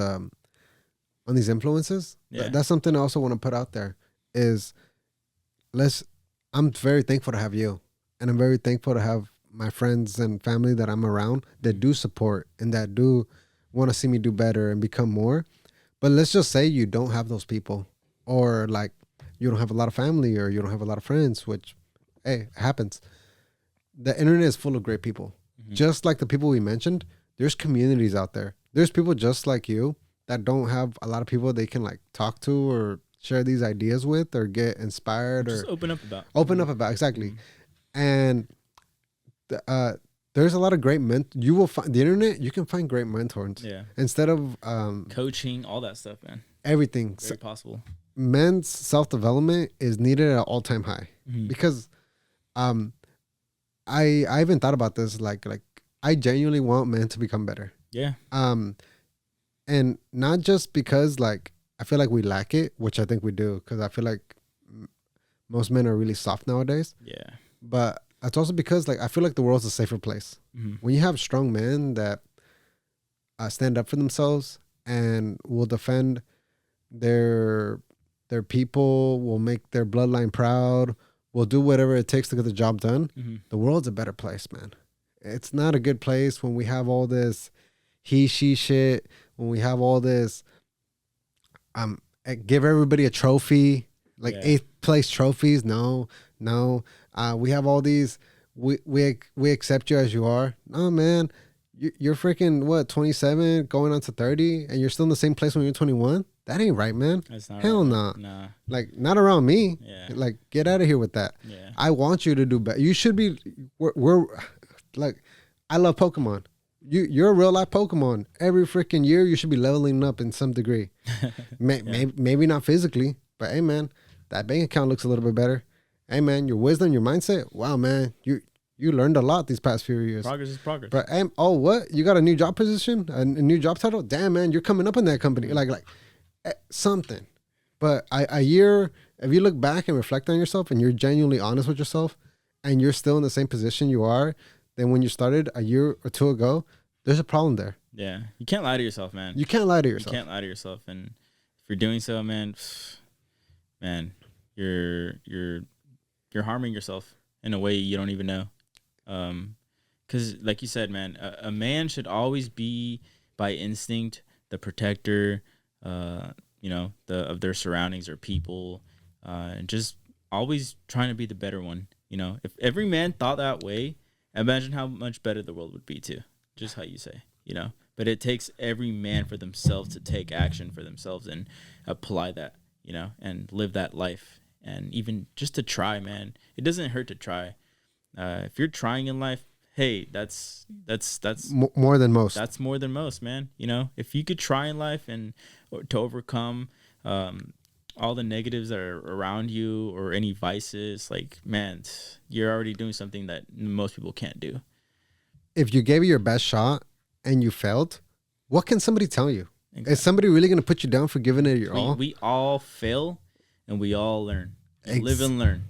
influences, that's something I also want to put out there. I'm very thankful to have you, and I'm very thankful to have my friends and family that I'm around that do support and that do want to see me do better and become more. But let's just say you don't have those people, or like you don't have a lot of family, or you don't have a lot of friends, which, hey, happens. The internet is full of great people. Just like the people we mentioned, there's communities out there. There's people just like you that don't have a lot of people they can like talk to or share these ideas with or get inspired just or open up about. Exactly. And there's a lot of great you will find the internet. You can find great mentors. Yeah. Instead of coaching, all that stuff, man. Everything. Very possible. Men's self-development is needed at an all-time high because I even thought about this like I genuinely want men to become better. Yeah. And not just because like I feel like we lack it, which I think we do, because I feel like most men are really soft nowadays. Yeah. But it's also because like I feel like the world's a safer place. When you have strong men that stand up for themselves and will defend their people, will make their bloodline proud, will do whatever it takes to get the job done, the world's a better place, man. It's not a good place when we have all this she shit, when we have all this give everybody a trophy, like 8th place trophies. No. We have all these, we accept you as you are. No, man, you're freaking 27 going on to 30 and you're still in the same place when you're 21. That ain't right, man. That's not Hell right, no. Nah. Like, not around me. Yeah. Like, get out of here with that. Yeah. I want you to do better. You should be. We're like, I love Pokemon. You're a real life Pokemon. Every freaking year, you should be leveling up in some degree. Maybe not physically, but hey, man, that bank account looks a little bit better. Hey, man, your wisdom, your mindset. Wow, man, you learned a lot these past few years. Progress is progress. But what? You got a new job position, a new job title? Damn, man, you're coming up in that company. Like something. But a year, if you look back and reflect on yourself, and you're genuinely honest with yourself, and you're still in the same position you are than when you started a year or two ago, there's a problem there. Yeah. You can't lie to yourself, man. You can't lie to yourself. You can't lie to yourself. And if you're doing so, man, you're harming yourself in a way you don't even know. Because like you said, man, a man should always be by instinct the protector, of their surroundings or people, and just always trying to be the better one. If every man thought that way, imagine how much better the world would be too. Just how you say, but it takes every man for themselves to take action for themselves and apply that, and live that life. And even just to try, man, it doesn't hurt to try. If you're trying in life, hey, that's more than most. That's more than most, man. If you could try in life and to overcome all the negatives that are around you or any vices, like, man, you're already doing something that most people can't do. If you gave it your best shot and you failed, what can somebody tell you? Exactly. Is somebody really going to put you down for giving it your all? We all fail and we all learn. Live and learn.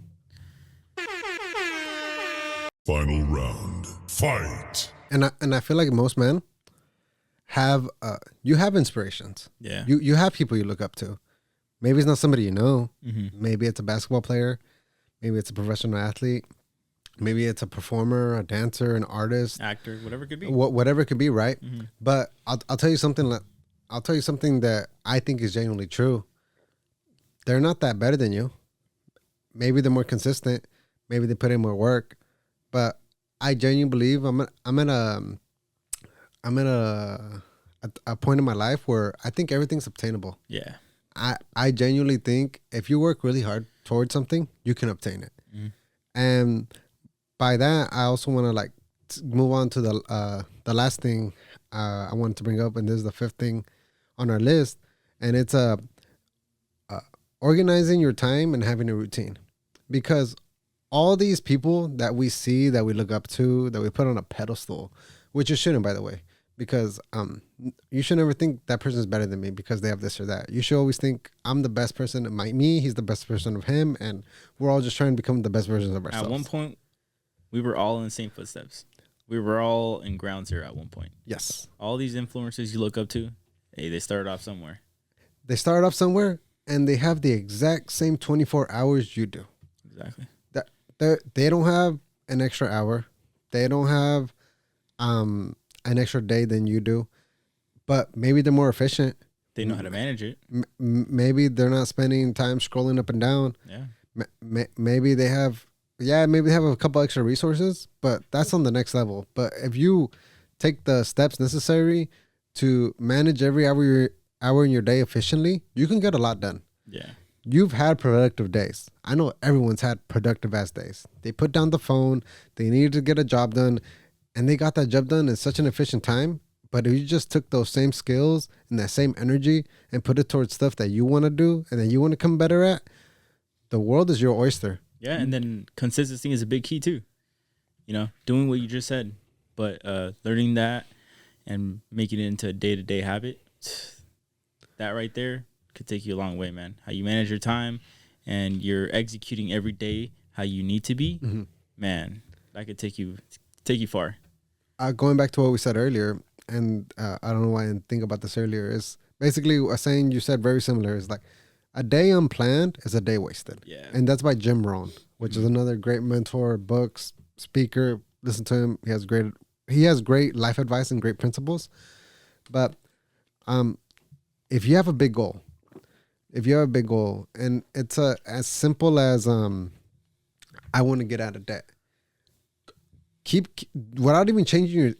Final round. Fight. And I feel like most men have you have inspirations. Yeah. You have people you look up to. Maybe it's not somebody you know. Mm-hmm. Maybe it's a basketball player. Maybe it's a professional athlete. Maybe it's a performer, a dancer, an artist, actor, whatever it could be. Whatever it could be, right? Mm-hmm. But I'll tell you something. I'll tell you something that I think is genuinely true. They're not that better than you. Maybe they're more consistent. Maybe they put in more work. But I genuinely believe I'm at a point in my life where I think everything's obtainable. Yeah. I genuinely think if you work really hard towards something, you can obtain it. Mm-hmm. And by that, I also want to move on to the last thing I wanted to bring up, and this is the fifth thing on our list, and it's organizing your time and having a routine. Because all these people that we see, that we look up to, that we put on a pedestal, which you shouldn't, by the way, because you should never think that person is better than me because they have this or that. You should always think I'm the best person of me, he's the best person of him, and we're all just trying to become the best versions of ourselves. At one point, we were all in the same footsteps. We were all in ground zero at one point. Yes. All these influencers you look up to, hey, they started off somewhere. They started off somewhere, and they have the exact same 24 hours you do. Exactly. They don't have an extra hour. They don't have an extra day than you do. But maybe they're more efficient. They know how to manage it. Maybe they're not spending time scrolling up and down. Yeah. Maybe they have a couple extra resources, but that's on the next level. But if you take the steps necessary to manage every hour in your day efficiently, you can get a lot done. Yeah. You've had productive days. I know everyone's had productive ass days. They put down the phone, they needed to get a job done, and they got that job done in such an efficient time. But if you just took those same skills and that same energy and put it towards stuff that you want to do and that you want to come better at, the world is your oyster. Yeah, and then consistency is a big key too. Doing what you just said, but learning that and making it into a day-to-day habit, that right there could take you a long way, man. How you manage your time and you're executing every day how you need to be, man, that could take you far. Going back to what we said earlier, and I don't know why I didn't think about this earlier, is basically a saying you said very similar. Is like, a day unplanned is a day wasted. Yeah. And that's by Jim Rohn, which is another great mentor, books, speaker. Listen to him. He has great life advice and great principles. But if you have a big goal, and it's as simple as I want to get out of debt. Keep without even changing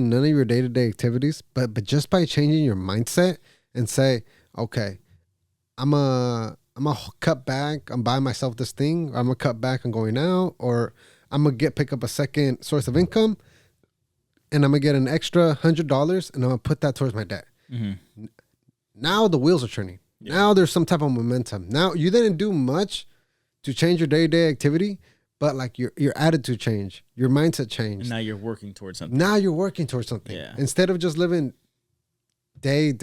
none of your day-to-day activities, but just by changing your mindset and say, okay, I'm a cut back. I'm buying myself this thing. I'm gonna cut back on going out, or I'm gonna pick up a second source of income, and I'm gonna get an extra $100, and I'm gonna put that towards my debt. Mm-hmm. Now the wheels are turning. Yeah. Now there's some type of momentum. Now you didn't do much to change your day-to-day activity, but like your attitude change, your mindset change. And now you're working towards something. Now you're working towards something. Yeah. Instead of just living day,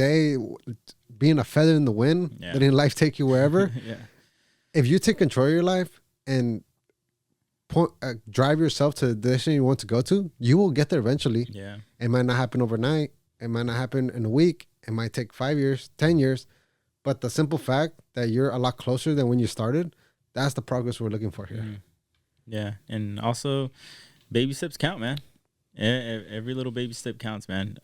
being a feather in the wind, Yeah. letting life take you wherever. Yeah. If you take control of your life and drive yourself to the destination you want to go to, you will get there eventually. Yeah. It might not happen overnight. It might not happen in a week. It might take 5 years, 10 years. But the simple fact that you're a lot closer than when you started, that's the progress we're looking for here. Mhm. Yeah. And also, baby steps count, man. Every little baby step counts, man.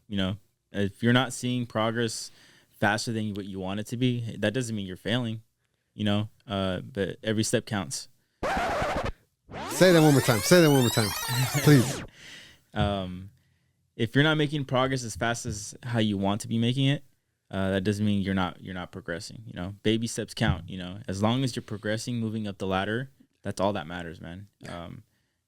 You know, if you're not seeing progress faster than what you want it to be, that doesn't mean you're failing, you know, but every step counts. Say that one more time. Say that one more time, please. If you're not making progress as fast as how you want to be making it, that doesn't mean you're not progressing. You know, baby steps count. You know, as long as you're progressing, moving up the ladder, that's all that matters, man.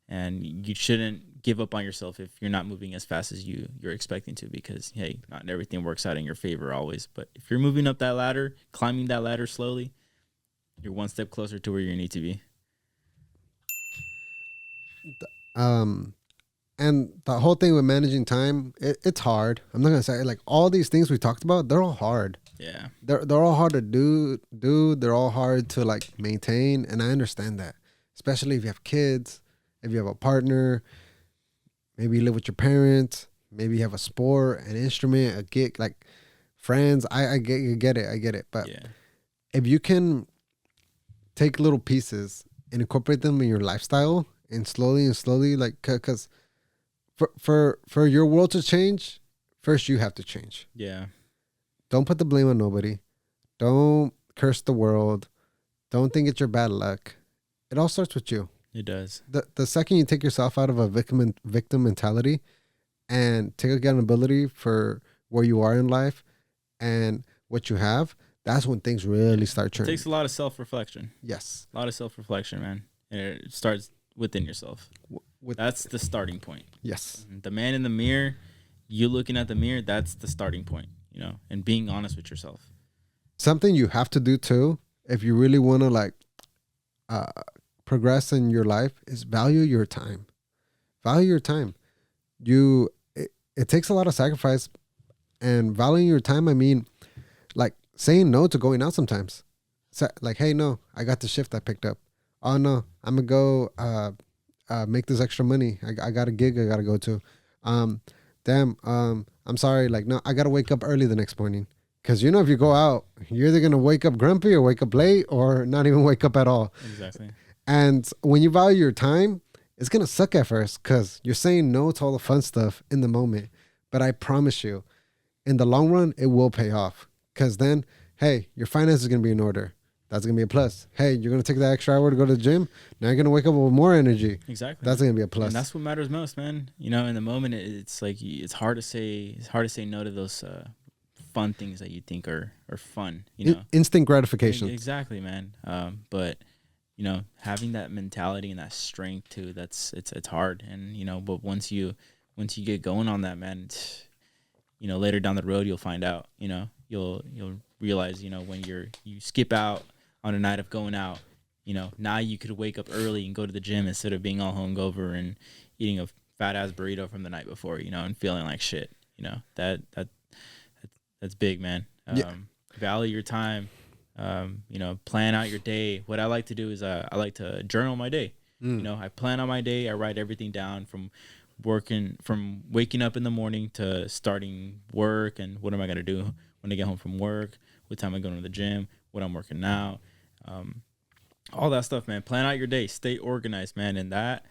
And you shouldn't give up on yourself if you're not moving as fast as you're expecting to, because hey, not everything works out in your favor always. But if you're moving up that ladder, climbing that ladder slowly, you're one step closer to where you need to be. And the whole thing with managing time, it's hard. I'm not gonna say like all these things we talked about, they're all hard. Yeah. They're all hard to do. They're all hard to like maintain, and I understand that. Especially if you have kids, if you have a partner, maybe you live with your parents, maybe you have a sport, an instrument, a gig, like friends. I get it. But Yeah. if you can take little pieces and incorporate them in your lifestyle, and slowly, like, because for your world to change, first you have to change. Yeah. Don't put the blame on nobody. Don't curse the world. Don't think it's your bad luck. It all starts with you. It does. The second you take yourself out of a victim mentality and take accountability for where you are in life and what you have, that's when things really start It turning. takes a lot of self-reflection. Yes. A lot of self-reflection, man. And it starts within yourself. That's the starting point. Yes. The man in the mirror, you looking at the mirror, that's the starting point, you know, and being honest with yourself. Something you have to do too, if you really want to like progress in your life, is value your time. Value your time. It takes a lot of sacrifice, and valuing your time, I mean, like saying no to going out sometimes. So, like, hey, no, I got the shift I picked up. Oh no, I'm gonna go make this extra money. I got a gig I gotta go to. I'm sorry, like, no, I gotta wake up early the next morning. Because you know, if you go out, you're either gonna wake up grumpy or wake up late or not even wake up at all. Exactly. And when you value your time, it's gonna suck at first because you're saying no to all the fun stuff in the moment. But I promise you, in the long run, it will pay off. Because then, hey, your finances is gonna be in order. That's gonna be a plus. Hey, you're gonna take that extra hour to go to the gym. Now you're gonna wake up with more energy. Exactly. That's gonna be a plus. And that's what matters most, man. You know, in the moment, it's like it's hard to say no to those fun things that you think are fun. You know, Instant gratification. Exactly, man. But you know, having that mentality and that strength too, it's hard. And you know, but once you get going on that, man, you know, later down the road you'll find out. You know, you'll realize, you know, when you skip out on a night of going out, you know, now you could wake up early and go to the gym instead of being all hungover and eating a fat ass burrito from the night before, you know, and feeling like shit. You know, that's big, man. Value your time. You know, plan out your day. What I like to do is I like to journal my day. You know, I plan out my day. I write everything down from waking up in the morning to starting work, and what am I gonna do when I get home from work, what time I'm going to the gym, what I'm working out, all that stuff, man. Plan out your day, stay organized, man. And that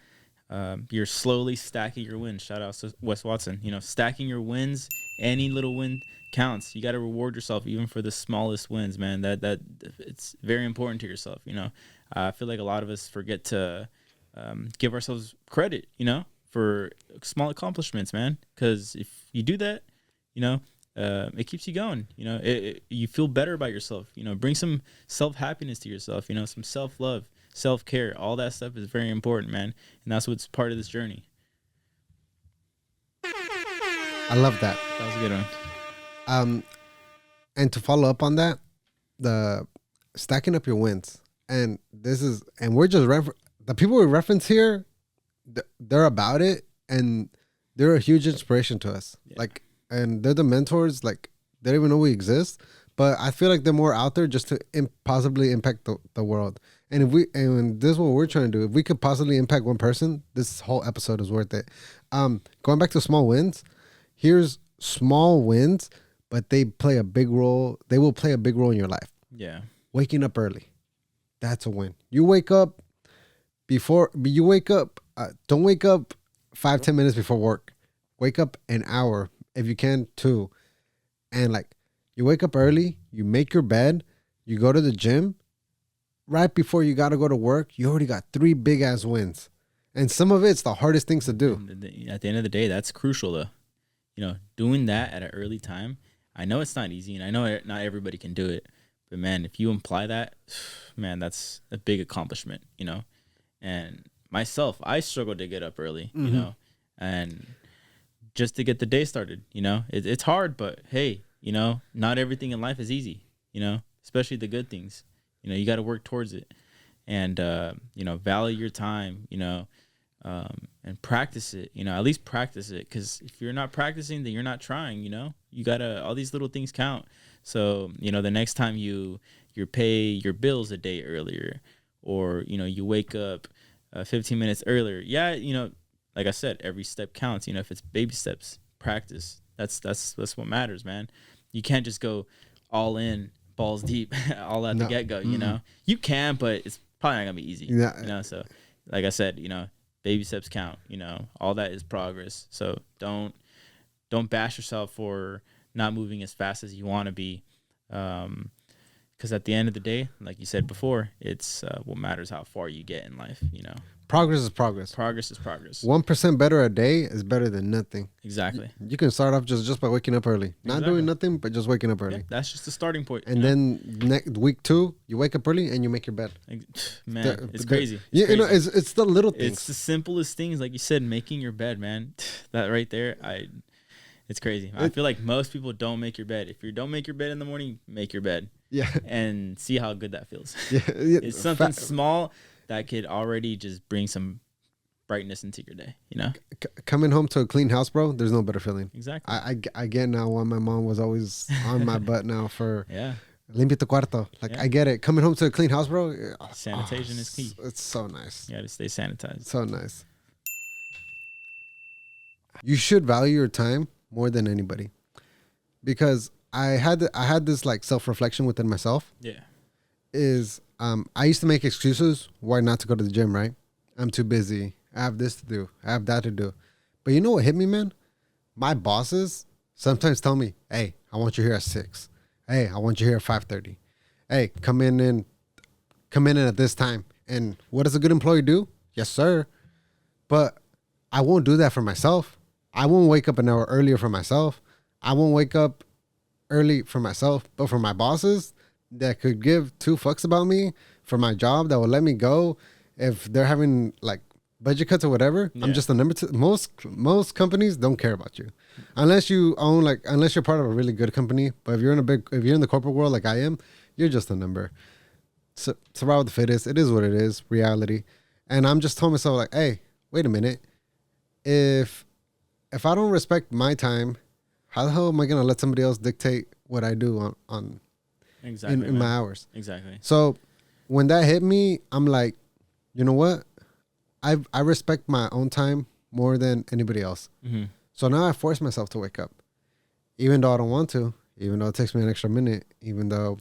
you're slowly stacking your wins. Shout out to Wes Watson. You know, stacking your wins, any little win counts. You got to reward yourself even for the smallest wins, man. That it's very important to yourself. You know, I feel like a lot of us forget to give ourselves credit, you know, for small accomplishments, man. Because if you do that, you know, it keeps you going. You know, you feel better about yourself. You know, bring some self happiness to yourself. You know, some self love, self care. All that stuff is very important, man, and that's what's part of this journey. I love that. That was a good one. And to follow up on that, the stacking up your wins, and we're just the people we reference here, they're about it, and they're a huge inspiration to us. Yeah. Like, and they're the mentors. Like, they don't even know we exist, but I feel like they're more out there just to possibly impact the world. And this is what we're trying to do. If we could possibly impact one person, this whole episode is worth it. Going back to small wins, here's small wins, but they play a big role. They will play a big role in your life. Yeah. Waking up early. That's a win. You wake up don't wake up 5-10 minutes before work. Wake up an hour, if you can, 2. And like, you wake up early, you make your bed, you go to the gym. Right before you got to go to work, you already got 3 big ass wins. And some of it's the hardest things to do. At the end of the day, that's crucial though. You know, doing that at an early time. I know it's not easy, and I know not everybody can do it. But man, if you imply that, man, that's a big accomplishment, you know. And myself, I struggle to get up early, you know, and just to get the day started, you know. It's hard, but hey, you know, not everything in life is easy, you know, especially the good things. You know, you got to work towards it, and you know, value your time, you know, and practice it. You know, at least practice it, because if you're not practicing, then you're not trying. You know, you gotta, all these little things count. So you know, the next time you pay your bills a day earlier, or you know, you wake up 15 minutes earlier. Yeah, you know, like I said, every step counts. You know, if it's baby steps, practice. That's what matters, man. You can't just go all in, balls deep, all at the get-go, you know. You can, but it's probably not gonna be easy. Yeah. You know, so like I said, you know, baby steps count, you know. All that is progress. So don't bash yourself for not moving as fast as you want to be. Because at the end of the day, like you said before, it's what matters how far you get in life, you know. Progress is progress. Progress is progress. 1% better a day is better than nothing. Exactly. You can start off just by waking up early. Not doing nothing, but just waking up early. Yeah, that's just the starting point. And then week 2, you wake up early and you make your bed. Man, it's crazy. Yeah, you know, it's the little things. It's the simplest things, like you said, making your bed, man. That right there, it's crazy. I feel like most people don't make your bed. If you don't make your bed in the morning, make your bed. Yeah. And see how good that feels. Yeah. It's something small that could already just bring some brightness into your day, you know? Coming home to a clean house, bro, there's no better feeling. Exactly. I get now why my mom was always on my butt now for limpia tu cuarto. Like, I get it. Coming home to a clean house, bro. Sanitation is key. It's so nice. You got to stay sanitized. So nice. You should value your time more than anybody, because I had this like self-reflection within myself. Yeah. I used to make excuses why not to go to the gym, right? I'm too busy. I have this to do. I have that to do. But you know what hit me, man? My bosses sometimes tell me, hey, I want you here at 6. Hey, I want you here at 5:30. Hey, come in at this time. And what does a good employee do? Yes, sir. But I won't do that for myself. I won't wake up an hour earlier for myself. I won't wake up early for myself. But for my bosses that could give 2 fucks about me for my job, that will let me go if they're having like budget cuts or whatever. I'm just the number 2. Most companies don't care about you unless you own unless you're part of a really good company. But if you're in the corporate world like I am, you're just a number. So survival of the fittest. It is what it is. Reality. And I'm just telling myself like, hey, wait a minute. If I don't respect my time, how the hell am I gonna let somebody else dictate what I do on exactly in my hours? Exactly. So when that hit me, I'm like, you know what? I respect my own time more than anybody else. Mm-hmm. So now I force myself to wake up, even though I don't want to, even though it takes me an extra minute, even though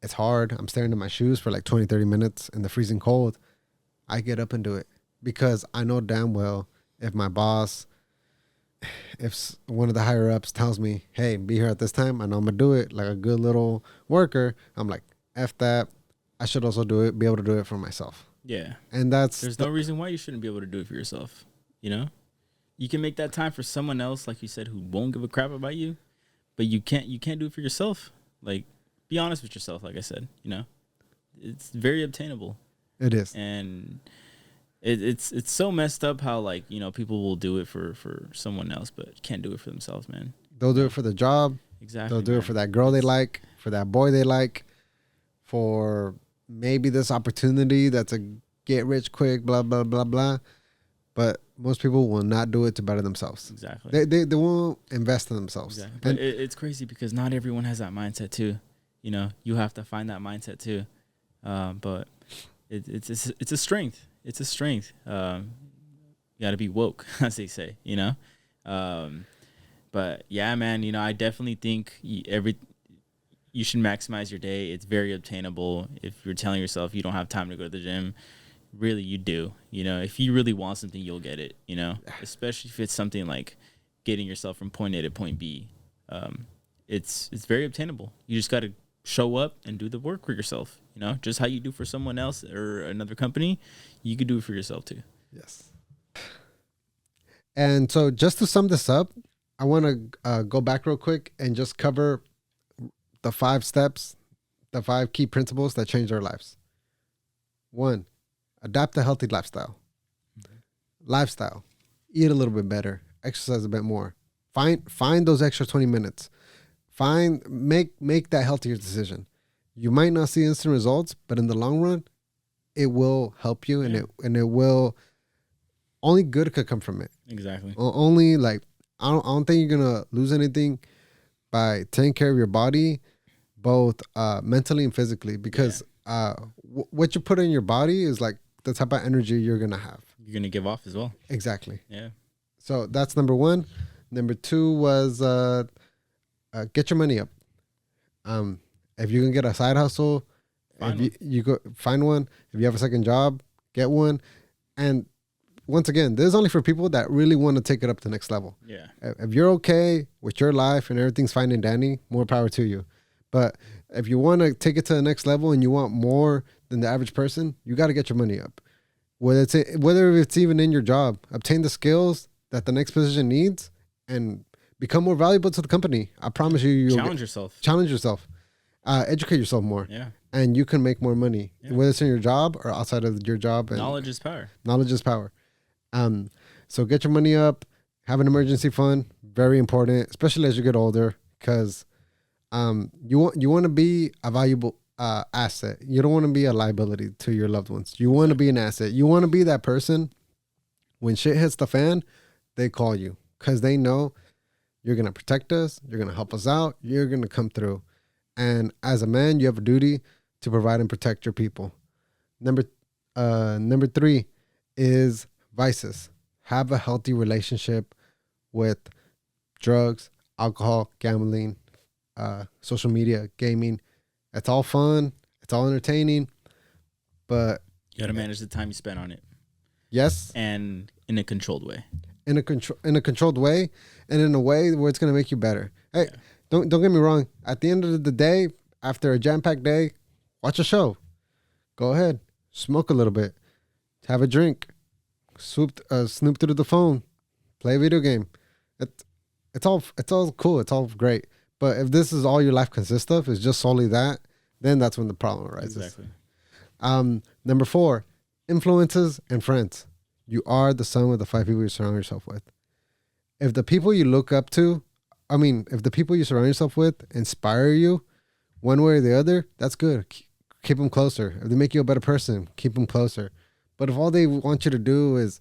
it's hard. I'm staring at my shoes for like 20, 30 minutes in the freezing cold. I get up and do it because I know damn well if my boss, if one of the higher ups tells me, hey, be here at this time, I know I'm going to do it like a good little worker. I'm like, F that. I should also be able to do it for myself. Yeah. And there's no reason why you shouldn't be able to do it for yourself, you know? You can make that time for someone else, like you said, who won't give a crap about you, but you can't do it for yourself. Like, be honest with yourself. Like I said, it's very obtainable. It is. And it's so messed up how, like, people will do it for someone else, but can't do it for themselves, man. They'll do it for the job. Exactly. They'll do it for that girl they like, for that boy they like, for maybe this opportunity that's a get rich quick, blah, blah, blah, blah. But most people will not do it to better themselves. Exactly. They won't invest in themselves. Exactly. But it's crazy because not everyone has that mindset too. You have to find that mindset too. But it's a strength. It's a strength. You got to be woke, as they say. But yeah, man. I definitely think you should maximize your day. It's very obtainable. If you're telling yourself you don't have time to go to the gym, really you do. If you really want something, you'll get it. Especially if it's something like getting yourself from point A to point B. It's very obtainable. You just got to show up and do the work for yourself. Just how you do for someone else or another company, you could do it for yourself too. Yes. And so just to sum this up, I want to go back real quick and just cover the 5 steps, the 5 key principles that change our lives. 1, adapt a healthy lifestyle. Lifestyle. Eat a little bit better. Exercise a bit more. Find those extra 20 minutes. Make that healthier decision. You might not see instant results, but in the long run, it will help you, and it will. Only good could come from it. Exactly. Only like I don't think you're gonna lose anything by taking care of your body, both mentally and physically, because what you put in your body is like the type of energy you're gonna have. You're gonna give off as well. Exactly. Yeah. So that's number 1. Number 2 was get your money up. If you can get a side hustle, you go find one. If you have a second job, get one. And once again, this is only for people that really want to take it up to the next level. Yeah. If you're okay with your life and everything's fine and dandy, more power to you. But if you want to take it to the next level and you want more than the average person, you got to get your money up. Whether it's even in your job, obtain the skills that the next position needs and become more valuable to the company. I promise you. Challenge yourself. Challenge yourself. Educate yourself more. Yeah. And you can make more money, whether it's in your job or outside of your job. And knowledge is power. Knowledge is power. So get your money up. Have an emergency fund. Very important, especially as you get older, because you want to be a valuable asset. You don't want to be a liability to your loved ones. You want to be an asset. You want to be that person when shit hits the fan, they call you because they know you're going to protect us. You're going to help us out. You're going to come through. And as a man, you have a duty to provide and protect your people. Number 3 is vices. Have a healthy relationship with drugs, alcohol, gambling, social media, gaming. It's all fun. It's all entertaining. But you got to manage the time you spend on it. Yes. And in a controlled way. In a controlled way, and in a way where it's going to make you better. Hey, don't get me wrong. At the end of the day, after a jam-packed day, watch a show. Go ahead. Smoke a little bit. Have a drink. Snoop through the phone. Play a video game. It's all cool. It's all great. But if this is all your life consists of, is just solely that, then that's when the problem arises. Exactly. Number 4, influences and friends. You are the sum of the 5 people you surround yourself with. If the people you look up to, if the people you surround yourself with inspire you one way or the other, that's good. Keep them closer. If they make you a better person, keep them closer. But if all they want you to do is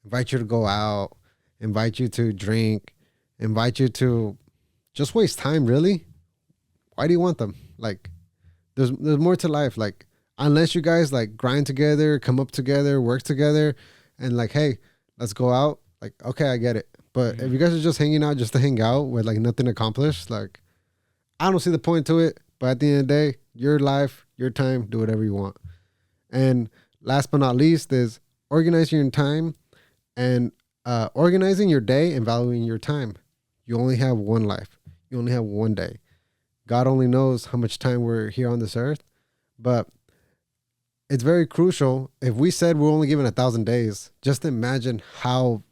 invite you to go out, invite you to drink, invite you to just waste time, really, why do you want them? Like, there's more to life. Like, unless you guys like grind together, come up together, work together, and like, hey, let's go out. Like, okay, I get it. But if you guys are just hanging out just to hang out with like nothing accomplished, like, I don't see the point to it. But at the end of the day, your life, your time, do whatever you want. And last but not least is organizing your time and organizing your day and valuing your time. You only have one life. You only have one day. God only knows how much time we're here on this earth. But it's very crucial. If we said we're only given 1,000 days, just imagine how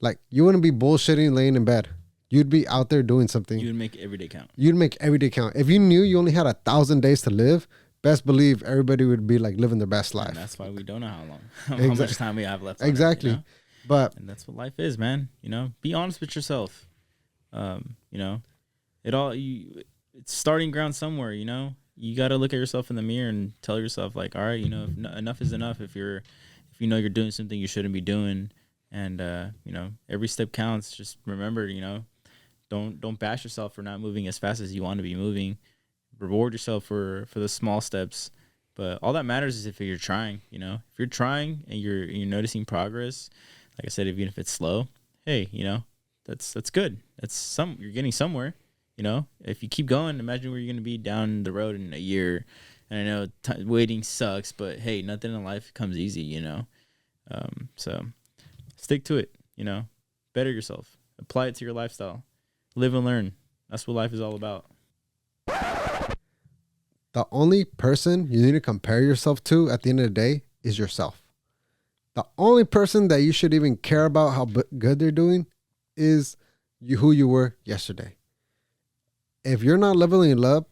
Like, you wouldn't be bullshitting laying in bed. You'd be out there doing something. You would make every day count. You'd make every day count. If you knew you only had 1,000 days to live, best believe everybody would be like living their best life. And that's why we don't know how long, how much time we have left. Exactly. On it, you know? But and that's what life is, man. You know, be honest with yourself. You know, it's starting ground somewhere. You know, you got to look at yourself in the mirror and tell yourself, like, all right, you know, enough is enough. If you know you're doing something you shouldn't be doing, and you know, every step counts. Just remember, you know, don't bash yourself for not moving as fast as you want to be moving. Reward yourself for the small steps. But all that matters is if you're trying. You know, if you're trying and you're noticing progress, like I said, even if it's slow, hey, you know, that's good. You're getting somewhere. You know, if you keep going, imagine where you're going to be down the road in a year. And I know waiting sucks, but hey, nothing in life comes easy, you know. So stick to it, you know. Better yourself. Apply it to your lifestyle. Live and learn. That's what life is all about. the only person you need to compare yourself to at the end of the day is yourself. The only person that you should even care about how good they're doing is who you were yesterday. If you're not leveling it up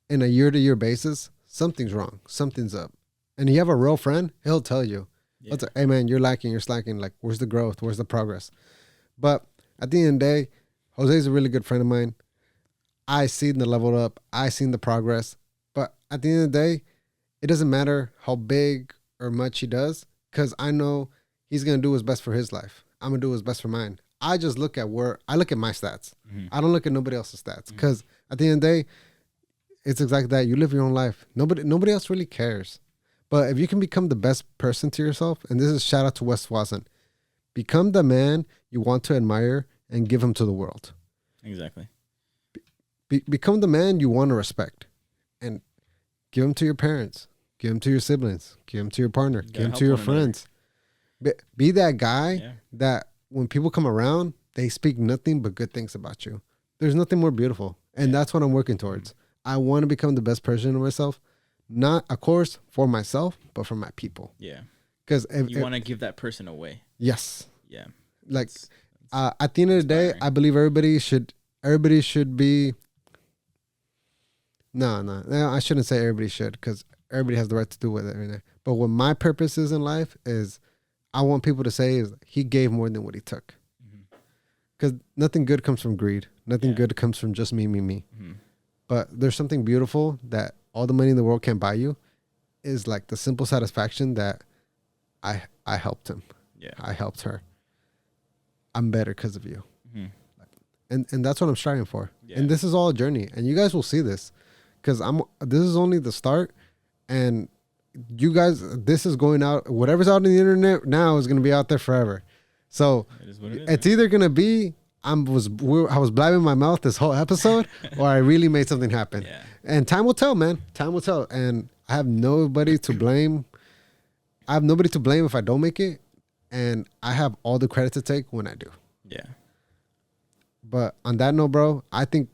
in a year-to-year basis, something's wrong. Something's up. And you have a real friend, he'll tell you. Yeah. Like, hey, man, you're lacking, you're slacking. Like, where's the growth? Where's the progress? But at the end of the day, Jose's a really good friend of mine. I seen the level up. I seen the progress. But at the end of the day, it doesn't matter how big or much he does, because I know he's going to do his best for his life. I'm going to do his best for mine. I just look at I look at my stats. Mm-hmm. I don't look at nobody else's stats, because at the end of the day, it's exactly that. You live your own life. Nobody else really cares. But if you can become the best person to yourself, and this is shout out to Wes Swanson, become the man you want to admire and give him to the world. Exactly. Become the man you want to respect, and give him to your parents, give him to your siblings, give him to your partner, give him to your friends. Be that guy that when people come around, they speak nothing but good things about you. There's nothing more beautiful. And that's what I'm working towards. I want to become the best version of myself. Not, of course, for myself, but for my people. Yeah. Because you want to give that person away. Yes. Yeah. Like, at the end of the day, I believe everybody should be. No, I shouldn't say everybody should, because everybody has the right to do with it. But what my purpose is in life is, I want people to say is he gave more than what he took. Because nothing good comes from greed. Nothing good comes from just me. Mm-hmm. But there's something beautiful that all the money in the world can't buy you, is like the simple satisfaction that I helped him. Yeah. I helped her. I'm better because of you. Mm-hmm. And that's what I'm striving for. Yeah. And this is all a journey. And you guys will see this, because this is only the start. And you guys, this is going out. Whatever's out on the internet now is going to be out there forever. So it's either going to be I was blabbing my mouth this whole episode, or I really made something happen. Yeah. And time will tell, man. Time will tell. And I have nobody to blame. I have nobody to blame if I don't make it. And I have all the credit to take when I do. Yeah. But on that note, bro, I think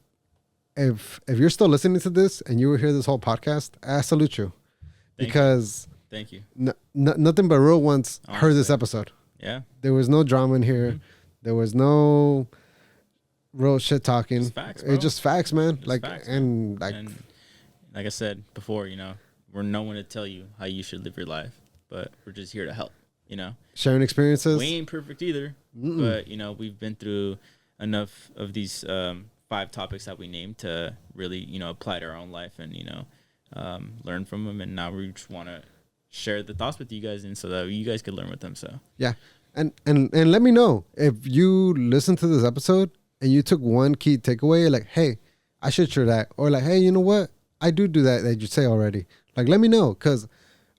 if you're still listening to this and you were here this whole podcast, I salute you. Thank you. Nothing but real ones heard this episode. Yeah. There was no drama in here. Mm-hmm. There was no real shit talking. Just facts, bro. It's just facts, man. And like I said before, we're no one to tell you how you should live your life, but we're just here to help, sharing experiences. We ain't perfect either, but we've been through enough of these 5 topics that we named to really, apply to our own life and, learn from them. And now we just want to share the thoughts with you guys, and so that you guys could learn with them. So yeah. And let me know if you listen to this episode and you took one key takeaway, like, hey, I should share that. Or like, hey, you know what? I do that you say already. Like, let me know. Cause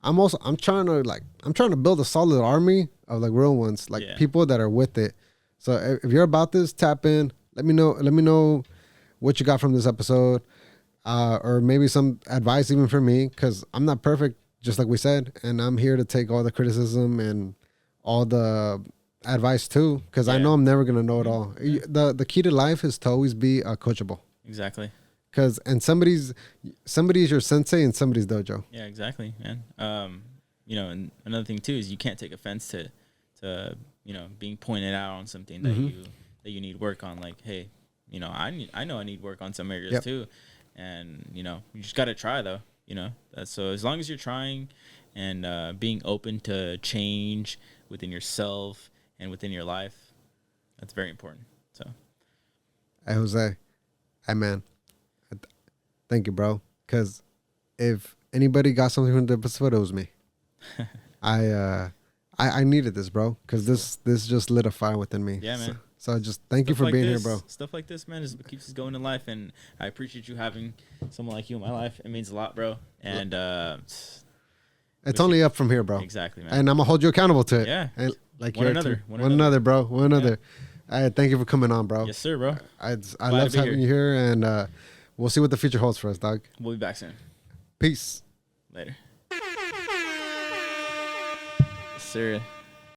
I'm trying to build a solid army of like real ones, like people that are with it. So if you're about this, tap in, let me know what you got from this episode. Or maybe some advice even for me. Cause I'm not perfect, just like we said. And I'm here to take all the criticism and all the advice too, because I know I'm never gonna know it all. The key to life is to always be coachable. Exactly. Because somebody's your sensei and somebody's dojo. Yeah, exactly, man. And another thing too is you can't take offense to being pointed out on something that you need work on. Like, hey, I know I need work on some areas too, and you just got to try though. So as long as you're trying and being open to change within yourself and within your life, that's very important. So, hey Jose, hey man, thank you, bro. Because if anybody got something from the episode, it was me. I needed this, bro, because this just lit a fire within me. Yeah, man. So just thank you for being here, bro. Stuff like this, man, is what keeps us going in life, and I appreciate you having someone like you in my life. It means a lot, bro. And it's only up from here, bro. Exactly, man. And I'm gonna hold you accountable to it. Yeah. And like One another, bro. One another. Thank you for coming on, bro. Yes, sir, bro. I love having you here, and we'll see what the future holds for us, dog. We'll be back soon. Peace. Later. Yes, sir.